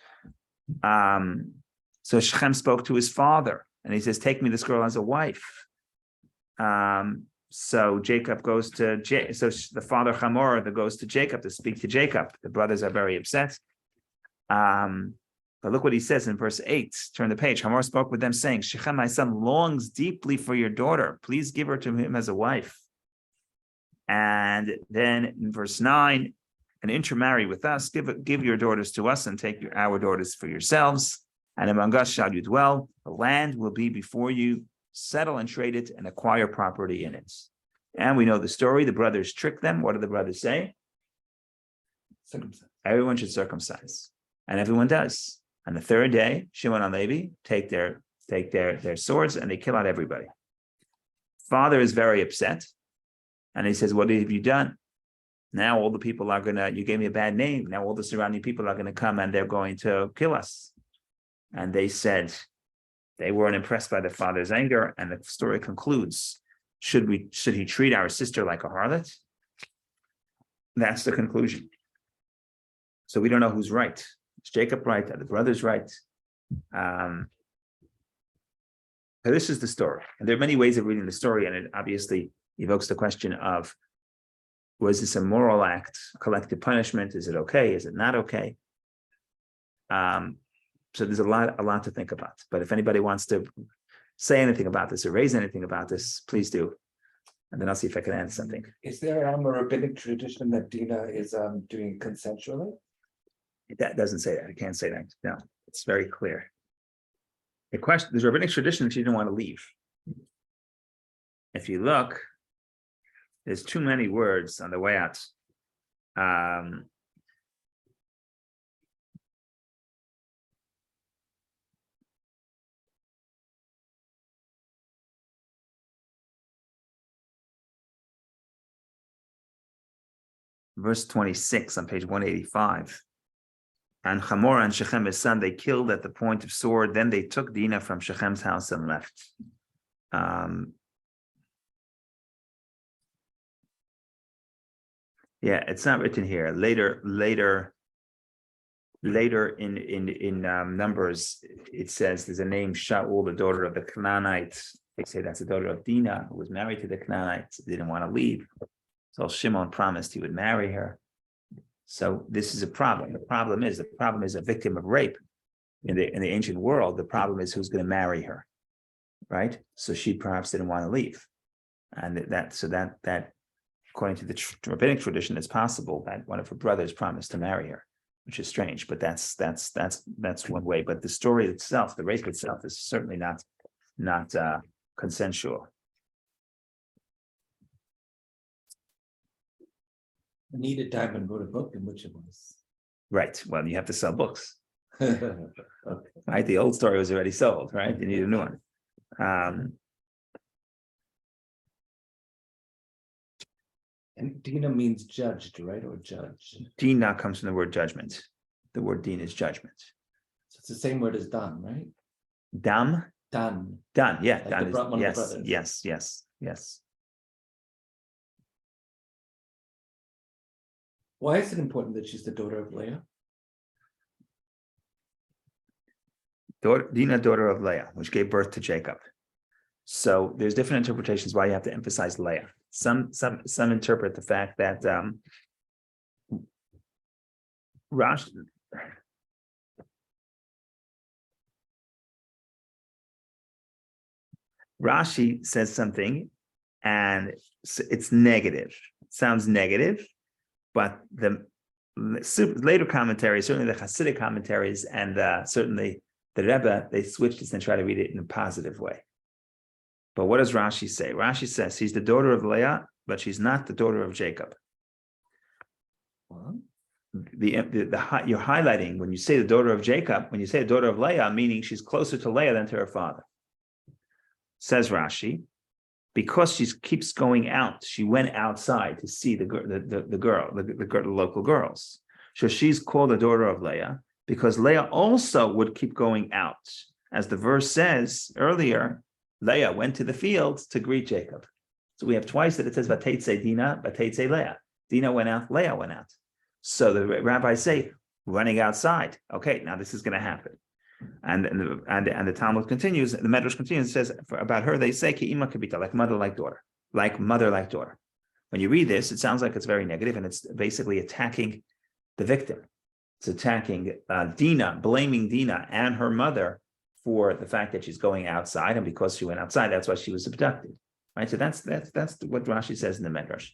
So Shechem spoke to his father and he says, "Take me this girl as a wife." So Jacob goes to so the father Hamor goes to Jacob to speak to Jacob. The brothers are very upset. But look what he says in verse 8. Turn the page. Hamor spoke with them, saying, "Shechem, my son, longs deeply for your daughter. Please give her to him as a wife." And then in verse 9, "And intermarry with us. Give your daughters to us, and take our daughters for yourselves. And among us shall you dwell. The land will be before you. Settle and trade it, and acquire property in it." And we know the story. The brothers trick them. What do the brothers say? Circumcised. Everyone should circumcise, and everyone does. On the third day, Shimon and Levi take their swords and they kill out everybody. Father is very upset, and he says, "What have you done? Now all the people you gave me a bad name. Now all the surrounding people are gonna come and they're going to kill us." And they said they weren't impressed by the father's anger, and the story concludes, should he treat our sister like a harlot? That's the conclusion. So we don't know who's right. Is Jacob right? Are the brothers right? So this is the story. And there are many ways of reading the story, and it obviously evokes the question of, was this a moral act, collective punishment? Is it okay? Is it not okay? So there's a lot to think about. But if anybody wants to say anything about this or raise anything about this, please do. And then I'll see if I can add something. Is there a rabbinic tradition that Dina is doing consensually? That doesn't say that. I can't say that. No, it's very clear. The question, there's a rabbinic tradition that she didn't want to leave. If you look, there's too many words on the way out. Verse 26 on page 185. And Hamor and Shechem, his son, they killed at the point of sword. Then they took Dinah from Shechem's house and left. Yeah, it's not written here. Later in Numbers, it says there's a name Shaul, the daughter of the Canaanites. They say that's the daughter of Dinah, who was married to the Canaanites, didn't want to leave. So Shimon promised he would marry her. So this is a problem. The problem is a victim of rape in the ancient world. The problem is who's going to marry her, right? So she perhaps didn't want to leave, and that according to the rabbinic tradition, it's possible that one of her brothers promised to marry her, which is strange. But that's one way. But the story itself, the rape itself, is certainly not consensual. Anita Diamond wrote a book in which it was. Right. Well, you have to sell books. Okay. Right. The old story was already sold, right? You need a new one. And Dina means judged, right? Or judge. Dinah comes from the word judgment. The word din is judgment. So it's the same word as Dan, right? Dam? Dan. Dan, yeah. Like Dan one of the is, brothers. yes. Why is it important that she's the daughter of Leah? Dinah, daughter of Leah, which gave birth to Jacob. So there's different interpretations why you have to emphasize Leah. Some interpret the fact that Rashi says something, and it's negative. It sounds negative, but the later commentaries, certainly the Hasidic commentaries, and certainly the Rebbe, they switched this and try to read it in a positive way. But what does Rashi say? Rashi says she's the daughter of Leah, but she's not the daughter of Jacob. What? You're highlighting when you say the daughter of Jacob, when you say the daughter of Leah, meaning she's closer to Leah than to her father. Says Rashi, because she keeps going out, she went outside to see the local girls. So she's called the daughter of Leah because Leah also would keep going out. As the verse says earlier, Leah went to the fields to greet Jacob. So we have twice that it says Vateitze Dinah, Vateitze Leah. Dinah went out, Leah went out. So the rabbis say, running outside. Okay, now this is going to happen. And the Talmud continues, the Medrash continues, says about her, they say Ki ima kabita, like mother, like daughter, like mother, like daughter. When you read this, it sounds like it's very negative, and it's basically attacking the victim. It's attacking Dinah, blaming Dinah and her mother for the fact that she's going outside, and because she went outside, that's why she was abducted. Right? So that's what Rashi says in the Medrash.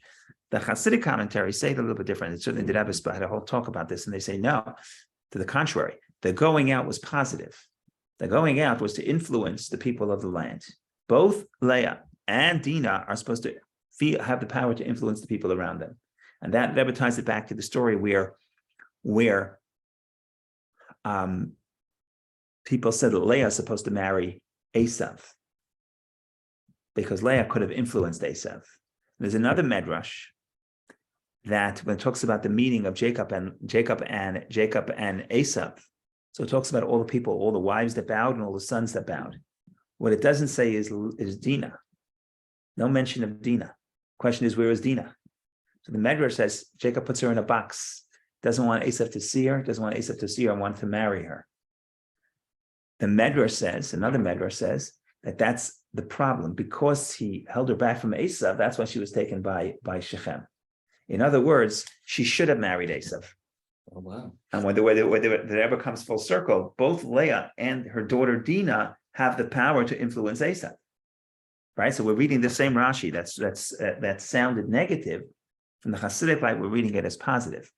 The Hasidic commentaries say it a little bit different. It's certainly the Rebbe had a whole talk about this, and they say no. To the contrary, the going out was positive. The going out was to influence the people of the land. Both Leah and Dinah are supposed to have the power to influence the people around them, and that Rebbe ties it back to the story where people said that Leah is supposed to marry Esav because Leah could have influenced Esav. There's another Medrash that when it talks about the meeting of Jacob and Esav, so it talks about all the people, all the wives that bowed and all the sons that bowed. What it doesn't say is Dinah. No mention of Dinah. Question is, where is Dinah? So the Medrash says Jacob puts her in a box doesn't want Esav to see her, doesn't want Esav to see her, and want to marry her. The Medrash says, another Medrash says, that that's the problem. Because he held her back from Esav, that's why she was taken by Shechem. In other words, she should have married Esav. Oh, wow. And when it ever comes full circle, both Leah and her daughter Dinah have the power to influence Esav. Right? So we're reading the same Rashi that sounded negative. From the Hasidic light, we're reading it as positive.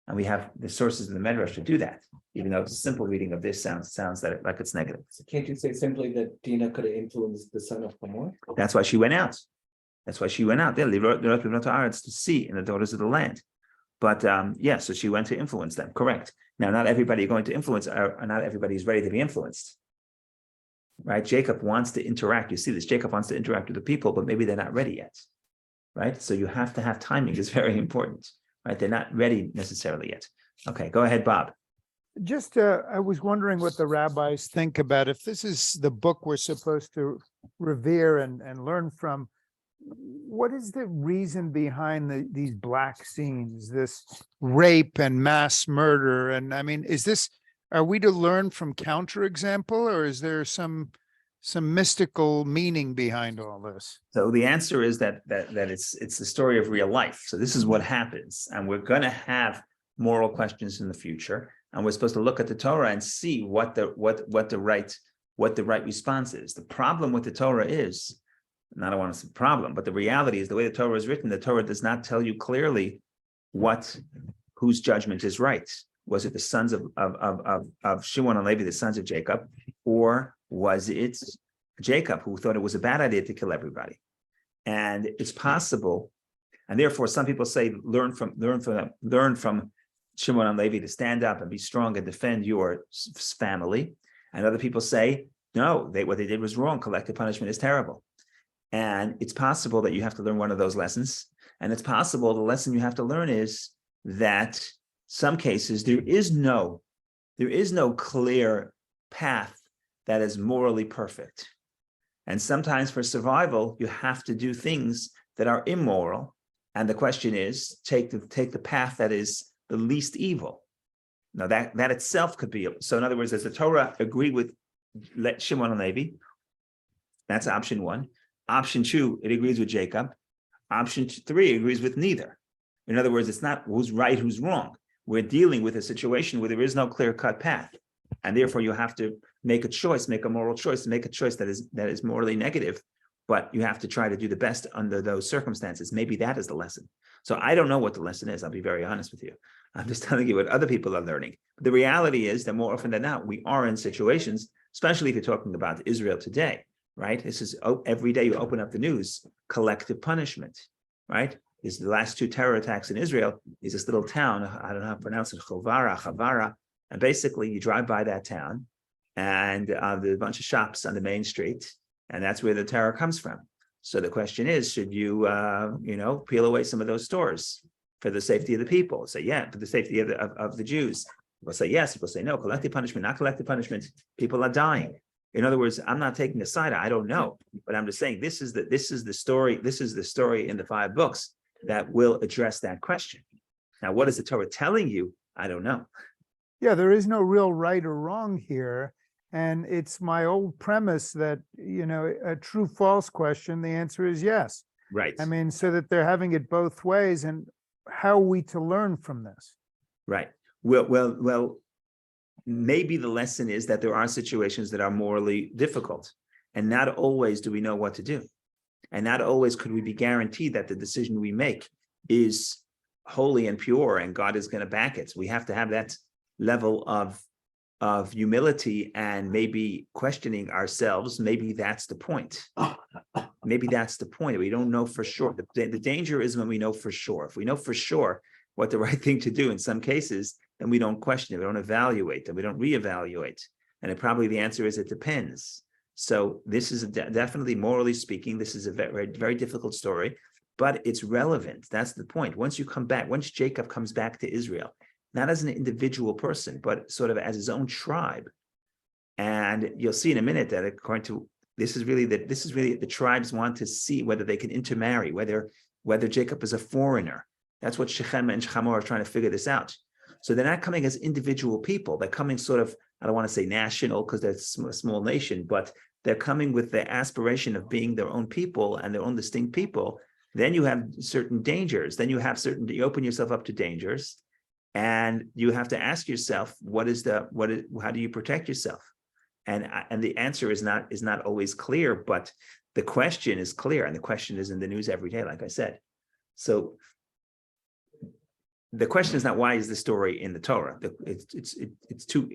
And we have the sources in the Medrash to do that, even though it's a simple reading of this sounds that like it's negative. So can't you say simply that Dinah could have influenced the son of Hamor? That's why she went out. That's why she went out there, to see in the daughters of the land. But so she went to influence them. Correct. Now, not everybody you're going to influence, or not everybody is ready to be influenced. Right? Jacob wants to interact. You see this. Jacob wants to interact with the people, but maybe they're not ready yet. Right? So you have to have timing is very important. Right? They're not ready necessarily yet. Okay, go ahead, Bob. Just, I was wondering what the rabbis think about if this is the book we're supposed to revere and learn from. What is the reason behind these black scenes, this rape and mass murder? And I mean, are we to learn from counterexample, or is there some mystical meaning behind all this? So the answer is that it's the story of real life. So this is what happens, and we're going to have moral questions in the future, and we're supposed to look at the Torah and see what the right response is. The problem with the Torah is, and I don't want to say problem, but the reality is the way the Torah is written, the Torah does not tell you clearly whose judgment is right. Was it the sons of Shimon and Levi, the sons of Jacob, or was it Jacob who thought it was a bad idea to kill everybody? And it's possible, and therefore some people say learn from Shimon and Levi to stand up and be strong and defend your family. And other people say no, what they did was wrong. Collective punishment is terrible. And it's possible that you have to learn one of those lessons. And it's possible the lesson you have to learn is that some cases there is no clear path that is morally perfect. And sometimes for survival, you have to do things that are immoral. And the question is, take the path that is the least evil. Now that itself could be, so in other words, does the Torah agree with Shimon and Levi? That's option one. Option two, it agrees with Jacob. Option three agrees with neither. In other words, it's not who's right, who's wrong. We're dealing with a situation where there is no clear-cut path. And therefore, you have to make a choice, make a moral choice, make a choice that is morally negative, but you have to try to do the best under those circumstances. Maybe that is the lesson. So I don't know what the lesson is. I'll be very honest with you. I'm just telling you what other people are learning. But the reality is that more often than not, we are in situations, especially if you're talking about Israel today, right? This is every day you open up the news, collective punishment, right? Is the last two terror attacks in Israel is this little town, I don't know how to pronounce it, Chavara, and basically you drive by that town and there's a bunch of shops on the main street, and that's where the terror comes from. So the question is, should you, peel away some of those stores for the safety of the people? Say, yeah, for the safety of the Jews. People say yes, people say no, collective punishment, not collective punishment. People are dying. In other words, I'm not taking a side. I don't know, but I'm just saying this is the story in the 5 books that will address that question. Now, what is the Torah telling you? I don't know. Yeah, there is no real right or wrong here. And it's my old premise that, a true false question, the answer is yes. Right. I mean, so that they're having it both ways. And how are we to learn from this? Right. Well, maybe the lesson is that there are situations that are morally difficult, and not always do we know what to do. And not always could we be guaranteed that the decision we make is holy and pure and God is going to back it. So we have to have that level of humility and maybe questioning ourselves. Maybe that's the point. Maybe that's the point. We don't know for sure. The danger is when we know for sure. If we know for sure what the right thing to do in some cases, then we don't question it. We don't evaluate it. We don't reevaluate. And the answer is it depends. So this is definitely, morally speaking, this is a very, very difficult story, but it's relevant. That's the point. Once Jacob comes back to Israel, not as an individual person, but sort of as his own tribe. And you'll see in a minute that according to, this is really the tribes want to see whether they can intermarry, whether Jacob is a foreigner. That's what Shechem and Hamor are trying to figure this out. So they're not coming as individual people. They're coming sort of, I don't want to say national because they're a small nation, but they're coming with the aspiration of being their own people and their own distinct people. Then you have certain dangers. Then you open yourself up to dangers, and you have to ask yourself, how do you protect yourself? And the answer is not always clear, but the question is clear, and the question is in the news every day, like I said. So the question is not why is the story in the Torah? It's too.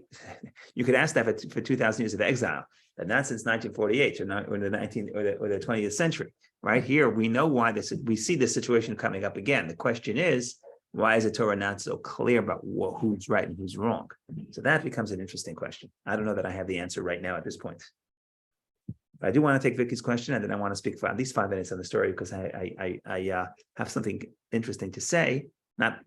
You could ask that for 2,000 years of exile, but not since 1948 or the 19th or the 20th century. Right here, we know why we see this situation coming up again. The question is, why is the Torah not so clear about who's right and who's wrong? So that becomes an interesting question. I don't know that I have the answer right now at this point. But I do want to take Vicky's question, and then I want to speak for at least 5 minutes on the story because I have something interesting to say. Not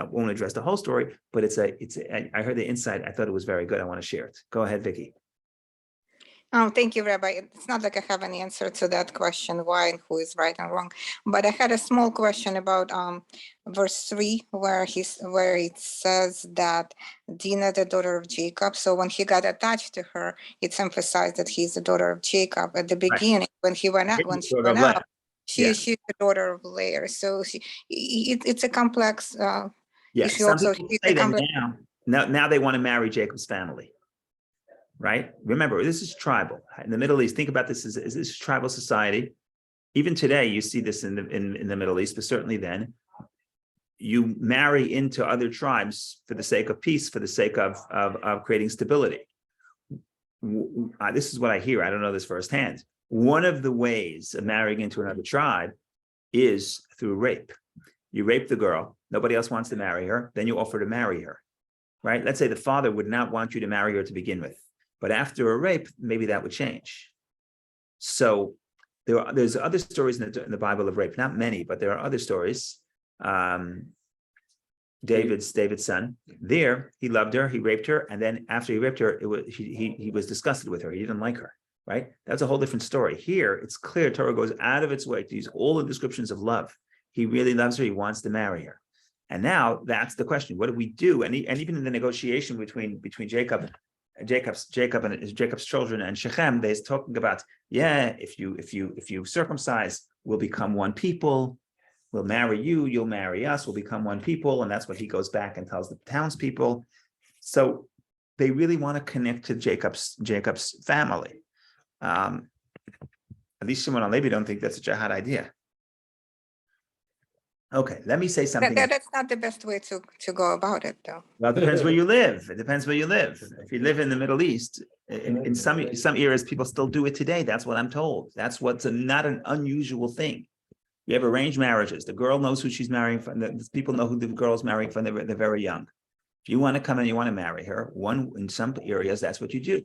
won't address the whole story, but I heard the insight. I thought it was very good. I want to share it. Go ahead, Vicky. Thank you, Rabbi. It's not like I have an answer to that question, why and who is right and wrong. But I had a small question about verse 3, where it says that Dinah, the daughter of Jacob. So when he got attached to her, it's emphasized that he's the daughter of Jacob. At the beginning, when she went out, she's the daughter of Leah. So it's a complex issue. Some Also, people say that now they want to marry Jacob's family. Right? Remember, this is tribal. In the Middle East, think about this as tribal society. Even today, you see this in the Middle East, but certainly then, you marry into other tribes for the sake of peace, for the sake of creating stability. This is what I hear. I don't know this firsthand. One of the ways of marrying into another tribe is through rape. You rape the girl. Nobody else wants to marry her. Then you offer to marry her. Right? Let's say the father would not want you to marry her to begin with. But after a rape, maybe that would change. So there's other stories in the Bible of rape, not many, but there are other stories. David's son, there, he loved her, he raped her, and then after he raped her, he was disgusted with her. He didn't like her, right? That's a whole different story. Here, it's clear Torah goes out of its way to use all the descriptions of love. He really loves her, he wants to marry her. And now that's the question. What do we do? And even in the negotiation between Jacob's children and Shechem, they're talking about, if you circumcise, we'll become one people, we'll marry you, you'll marry us, we'll become one people. And that's what he goes back and tells the townspeople. So they really want to connect to Jacob's family. At least Shimon and Levi don't think that's such a hot idea. Okay, let me say something. That's not the best way to go about it, though. Well, it depends where you live. It depends where you live. If you live in the Middle East, in some areas, people still do it today. That's what I'm told. That's what's not an unusual thing. You have arranged marriages. The girl knows who she's marrying from. The people know who the girl's marrying from. They're very young. If you want to come and you want to marry her, in some areas, that's what you do.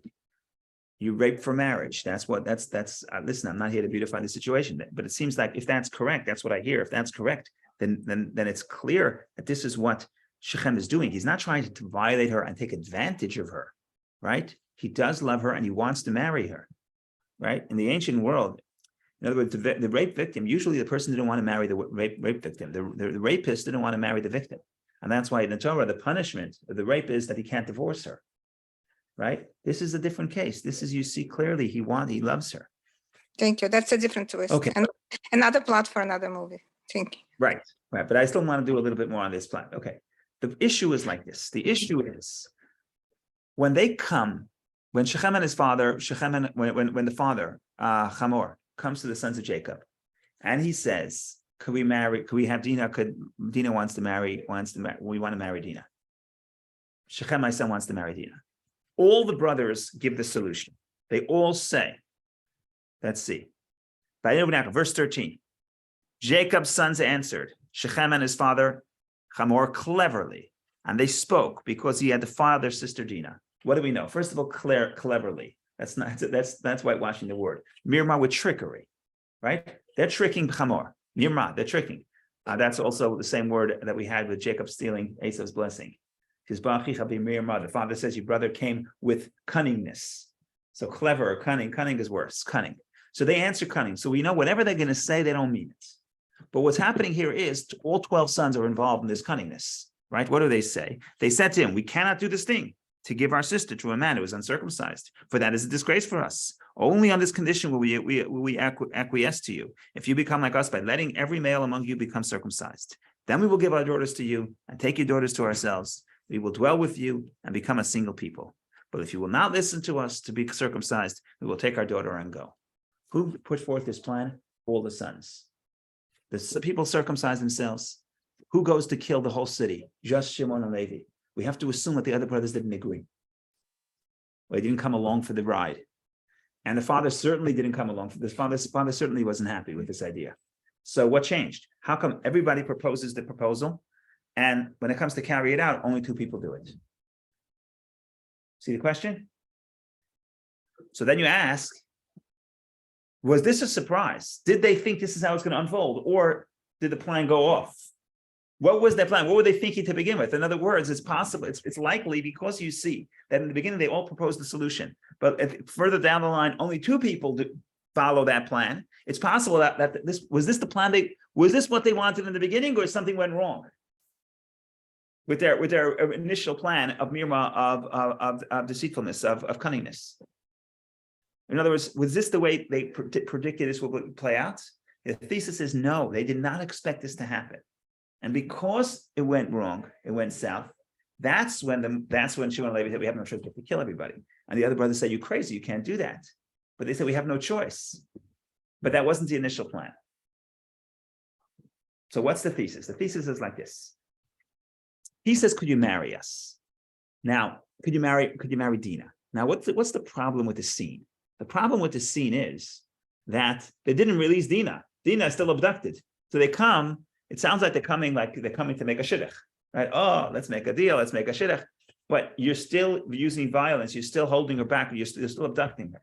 You rape for marriage. That's listen, I'm not here to beautify the situation, but it seems like if that's correct, that's what I hear. If that's correct, then it's clear that this is what Shechem is doing. He's not trying to violate her and take advantage of her, right? He does love her and he wants to marry her, right? In the ancient world, in other words, the rape victim, usually the person didn't want to marry the rape victim. The rapist didn't want to marry the victim. And that's why in the Torah, the punishment of the rape is that he can't divorce her, right? This is a different case. This is, you see clearly, he loves her. Thank you. That's a different twist. Okay. And another plot for another movie. Thank you. Right. But I still want to do a little bit more on this plot. Okay. The issue is like this. The issue is when they come, when Shechem and his father, when the father, Hamor, comes to the sons of Jacob, and he says, could we have Dinah? Dinah we want to marry Dinah. Shechem, my son, wants to marry Dinah. All the brothers give the solution. They all say, let's see. Verse 13. Jacob's sons answered Shechem and his father Hamor cleverly, and they spoke because he had defiled their sister Dinah. What do we know? First of all, cleverly. That's whitewashing the word. Mirma with trickery, right? They're tricking Hamor. Mirma, they're tricking. That's also the same word that we had with Jacob stealing Esau's blessing. The father says your brother came with cunningness. So clever or cunning is worse, cunning. So they answer cunning. So we know whatever they're going to say, they don't mean it. But what's happening here is all 12 sons are involved in this cunningness, right? What do they say? They said to him, we cannot do this thing to give our sister to a man who is uncircumcised, for that is a disgrace for us. Only on this condition will we acquiesce to you, if you become like us by letting every male among you become circumcised. Then we will give our daughters to you and take your daughters to ourselves. We will dwell with you and become a single people. But if you will not listen to us to be circumcised, we will take our daughter and go. Who put forth this plan? All the sons. The people circumcise themselves. Who goes to kill the whole city? Just Shimon and Levi. We have to assume that the other brothers didn't agree. Well, they didn't come along for the ride. And the father certainly didn't come along. The father certainly wasn't happy with this idea. So what changed? How come everybody proposes the proposal, and when it comes to carry it out, only 2 people do it? See the question? So then you ask, was this a surprise? Did they think this is how it's going to unfold, or did the plan go off? What was their plan? What were they thinking to begin with? In other words, it's possible, it's likely, because you see that in the beginning they all proposed the solution, but further down the line, only 2 people follow that plan. It's possible that this was the plan was this what they wanted in the beginning, or something went wrong with their initial plan of mirma, of deceitfulness, of cunningness? In other words, was this the way they predicted this would play out? The thesis is no, they did not expect this to happen. And because it went wrong, it went south, that's when Shimon and Levi said, we have no choice but to kill everybody. And the other brothers say, you crazy, you can't do that. But they said, we have no choice. But that wasn't the initial plan. So what's the thesis? The thesis is like this. He says, could you marry us? Now, could you marry Dinah? Now, what's the problem with the scene? The problem with the scene is that they didn't release Dinah. Dinah is still abducted. So they come, it sounds like they're coming to make a shidduch, right? Oh, let's make a deal, let's make a shidduch. But you're still using violence, you're still holding her back, you're still abducting her.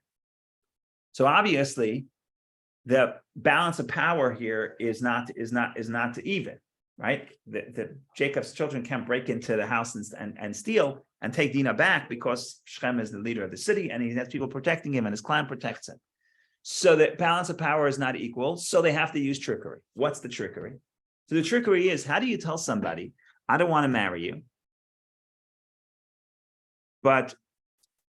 So obviously, the balance of power here is not even, right? The Jacob's children can't break into the house and steal and take Dinah back, because Shechem is the leader of the city and he has people protecting him and his clan protects him. So the balance of power is not equal. So they have to use trickery. What's the trickery? So the trickery is, how do you tell somebody, I don't want to marry you, but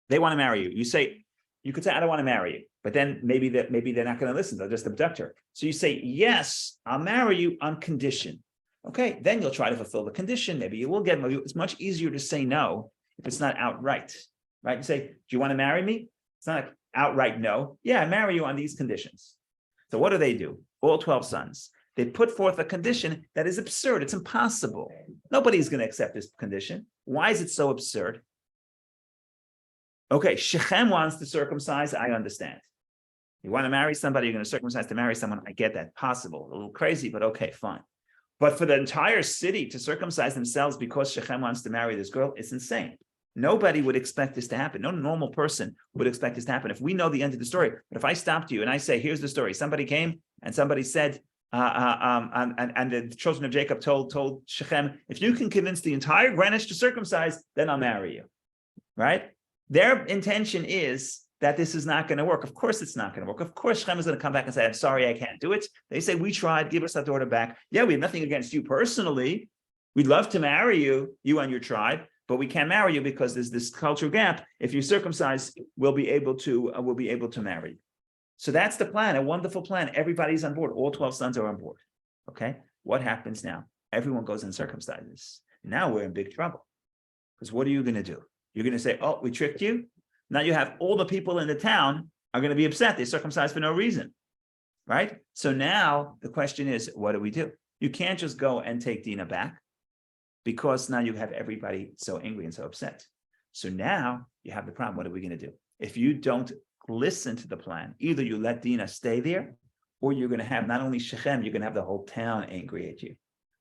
they want to marry you? You could say, I don't want to marry you, but then maybe they're not going to listen. They'll just abduct her. So you say, yes, I'll marry you on condition. Okay, then you'll try to fulfill the condition. Maybe you will get them. It's much easier to say no if it's not outright, right? You say, do you want to marry me? It's not like outright no. Yeah, I marry you on these conditions. So what do? All 12 sons. They put forth a condition that is absurd. It's impossible. Nobody's going to accept this condition. Why is it so absurd? Okay, Shechem wants to circumcise. I understand. You want to marry somebody, you're going to circumcise to marry someone. I get that. Possible. A little crazy, but okay, fine. But for the entire city to circumcise themselves because Shechem wants to marry this girl, it's insane. Nobody would expect this to happen. No normal person would expect this to happen. If we know the end of the story, but if I stopped you and I say, here's the story. Somebody came and somebody said, and the children of Jacob told Shechem, if you can convince the entire Greenwich to circumcise, then I'll marry you, right? Their intention is that this is not going to work. Of course, it's not going to work. Of course, Shechem is going to come back and say, I'm sorry, I can't do it. They say, we tried, give us our daughter back. Yeah, we have nothing against you personally. We'd love to marry you and your tribe, but we can't marry you because there's this cultural gap. If you circumcise, we'll be able to marry you. So that's the plan, a wonderful plan. Everybody's on board. All 12 sons are on board. Okay, what happens now? Everyone goes and circumcises. Now we're in big trouble. Because what are you going to do? You're going to say, oh, we tricked you. Now you have all the people in the town are going to be upset. They circumcised for no reason, right? So now the question is, what do? You can't just go and take Dinah back, because now you have everybody so angry and so upset. So now you have the problem. What are we going to do? If you don't listen to the plan, either you let Dinah stay there, or you're going to have not only Shechem, you're going to have the whole town angry at you.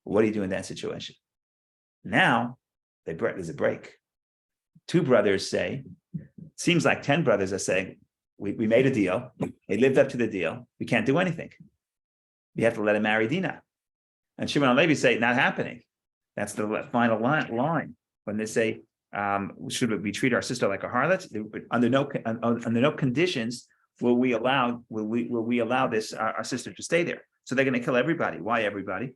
What do you do in that situation? Now there's a break. 2 brothers say, seems like 10 brothers are saying, we made a deal. They lived up to the deal. We can't do anything. We have to let him marry Dinah. And Shimon and Levi say, not happening. That's the final line. When they say, should we treat our sister like a harlot? Under no conditions will we allow this our sister to stay there. So they're going to kill everybody. Why everybody?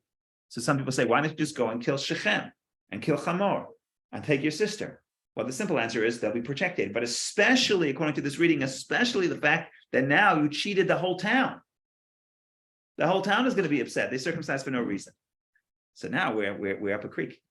So some people say, why don't you just go and kill Shechem? and kill Hamor and take your sister? Well, the simple answer is they'll be protected, but especially according to this reading, especially the fact that now you cheated the whole town. The whole town is going to be upset. They circumcised for no reason. So now we're up a creek.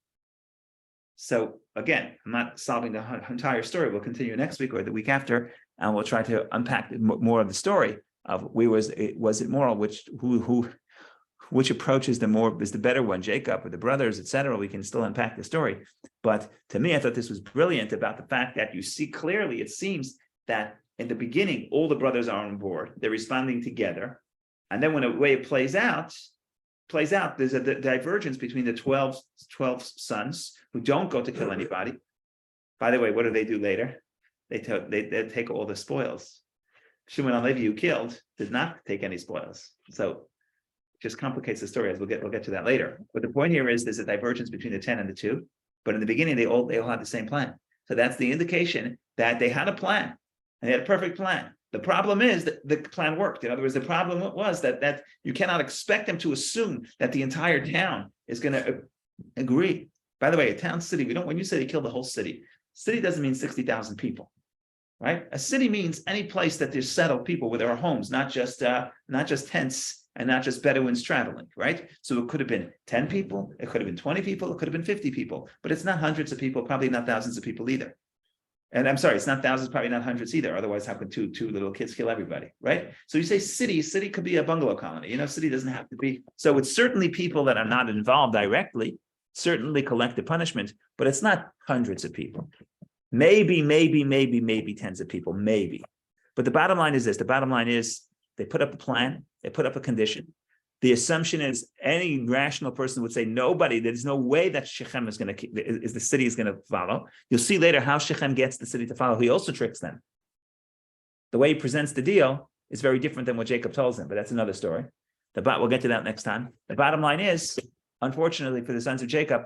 So again, I'm not solving the entire story. We'll continue next week or the week after, and we'll try to unpack more of the story of was it moral, which approach is the better one, Jacob or the brothers, etc. We can still unpack the story. But to me, I thought this was brilliant about the fact that you see clearly, it seems that in the beginning, all the brothers are on board. They're responding together. And then when the way it plays out, there's a divergence between the 12 sons who don't go to kill anybody. By the way, what do they do later? They take all the spoils. Shimon and Levi, who killed, did not take any spoils. So just complicates the story, as we'll get to that later. But the point here is there's a divergence between the 10 and the 2, but in the beginning they all had the same plan. So that's the indication that they had a plan, and they had a perfect plan. The problem is that the plan worked. In other words, the problem was that you cannot expect them to assume that the entire town is going to agree. By the way, a town, city, when you say they killed the whole city doesn't mean 60,000 people, right? A city means any place that there's settled people where there are homes, not just tents and not just Bedouins traveling, right? So it could have been 10 people, it could have been 20 people, it could have been 50 people, but it's not hundreds of people, probably not thousands of people either. And I'm sorry, it's not thousands, probably not hundreds either. Otherwise, how could two little kids kill everybody, right? So you say city could be a bungalow colony. City doesn't have to be. So it's certainly people that are not involved directly, certainly collective punishment, but it's not hundreds of people. Maybe tens of people, maybe. But the bottom line is this. The bottom line is they put up a plan, they put up a condition. The assumption is any rational person would say there's no way that Shechem the city is going to follow. You'll see later how Shechem gets the city to follow. He also tricks them. The way he presents the deal is very different than what Jacob tells him, but that's another story. We'll get to that next time. The bottom line is, unfortunately for the sons of Jacob,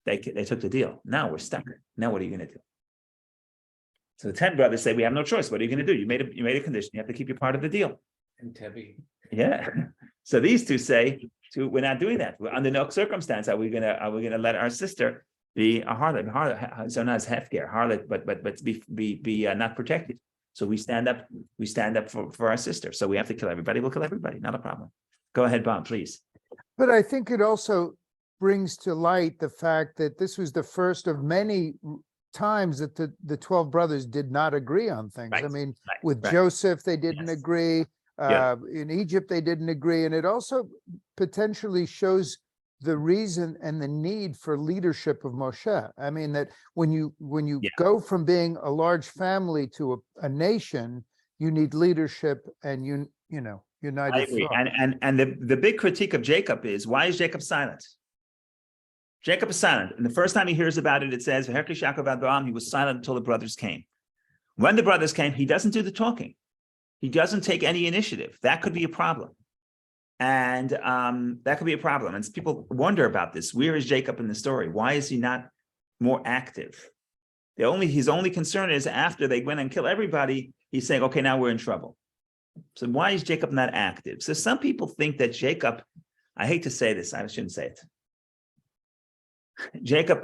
they took the deal. Now we're stuck. Now what are you going to do? So the 10 brothers say, we have no choice. What are you going to do? You made a condition. You have to keep your part of the deal. And Tebby. Yeah. So these two say, we're not doing that. Under no circumstance are we gonna let our sister be a harlot, so not as hefker, harlot, but be not protected. So we stand up for our sister. So we have to kill everybody. We'll kill everybody. Not a problem. Go ahead, Bob, please. But I think it also brings to light the fact that this was the first of many times that the 12 brothers did not agree on things. Right. I mean, Right. with Right. Joseph, they didn't Yes. agree. Yeah. In Egypt, they didn't agree. And it also potentially shows the reason and the need for leadership of Moshe. I mean, that when you Yeah. go from being a large family to a nation, you need leadership and united I agree. thought. And the big critique of Jacob is, why is Jacob silent? Jacob is silent. And the first time he hears about it, it says, he was silent until the brothers came. When the brothers came, he doesn't do the talking. He doesn't take any initiative. That could be a problem. And that could be a problem. And people wonder about this. Where is Jacob in the story? Why is he not more active? His only concern is after they went and kill everybody, he's saying, okay, now we're in trouble. So why is Jacob not active? So some people think that Jacob, I hate to say this, I shouldn't say it.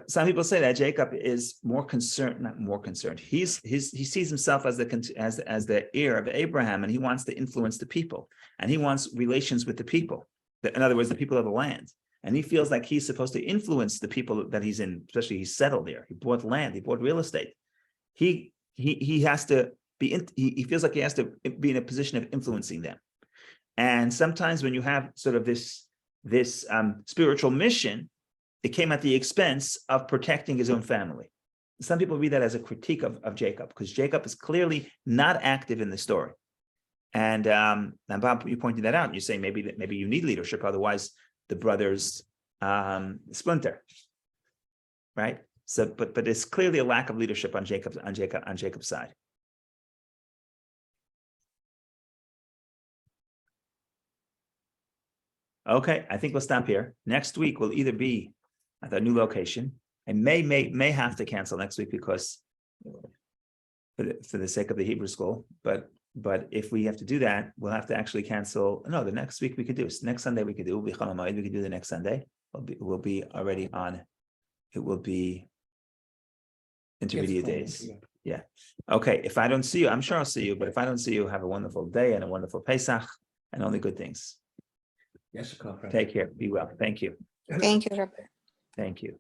Some people say that Jacob is more concerned, not more concerned. He sees himself as the heir of Abraham, and he wants to influence the people, and he wants relations with the people. In other words, the people of the land. And he feels like he's supposed to influence the people that he's in, especially he's settled there. He bought land, he bought real estate. He has to be, he feels like he has to be in a position of influencing them. And sometimes when you have sort of this spiritual mission, it came at the expense of protecting his own family. Some people read that as a critique of Jacob, because Jacob is clearly not active in the story. And Bob, you pointed that out. You say maybe you need leadership, otherwise the brothers splinter, right? So, but there's clearly a lack of leadership on Jacob's side. Okay, I think we'll stop here. Next week will either be at a new location, and may have to cancel next week because for the sake of the Hebrew school. But if we have to do that, we'll have to actually cancel. No, the next week we could do. Next Sunday we could do. We could do the next Sunday. We'll be already on it will be intermediate days. Yeah. Okay, if I don't see you, I'm sure I'll see you, but if I don't see you, have a wonderful day and a wonderful Pesach and only good things. Yes, Rabbi. Take care. Be well. Thank you. Thank you, Rabbi. Thank you.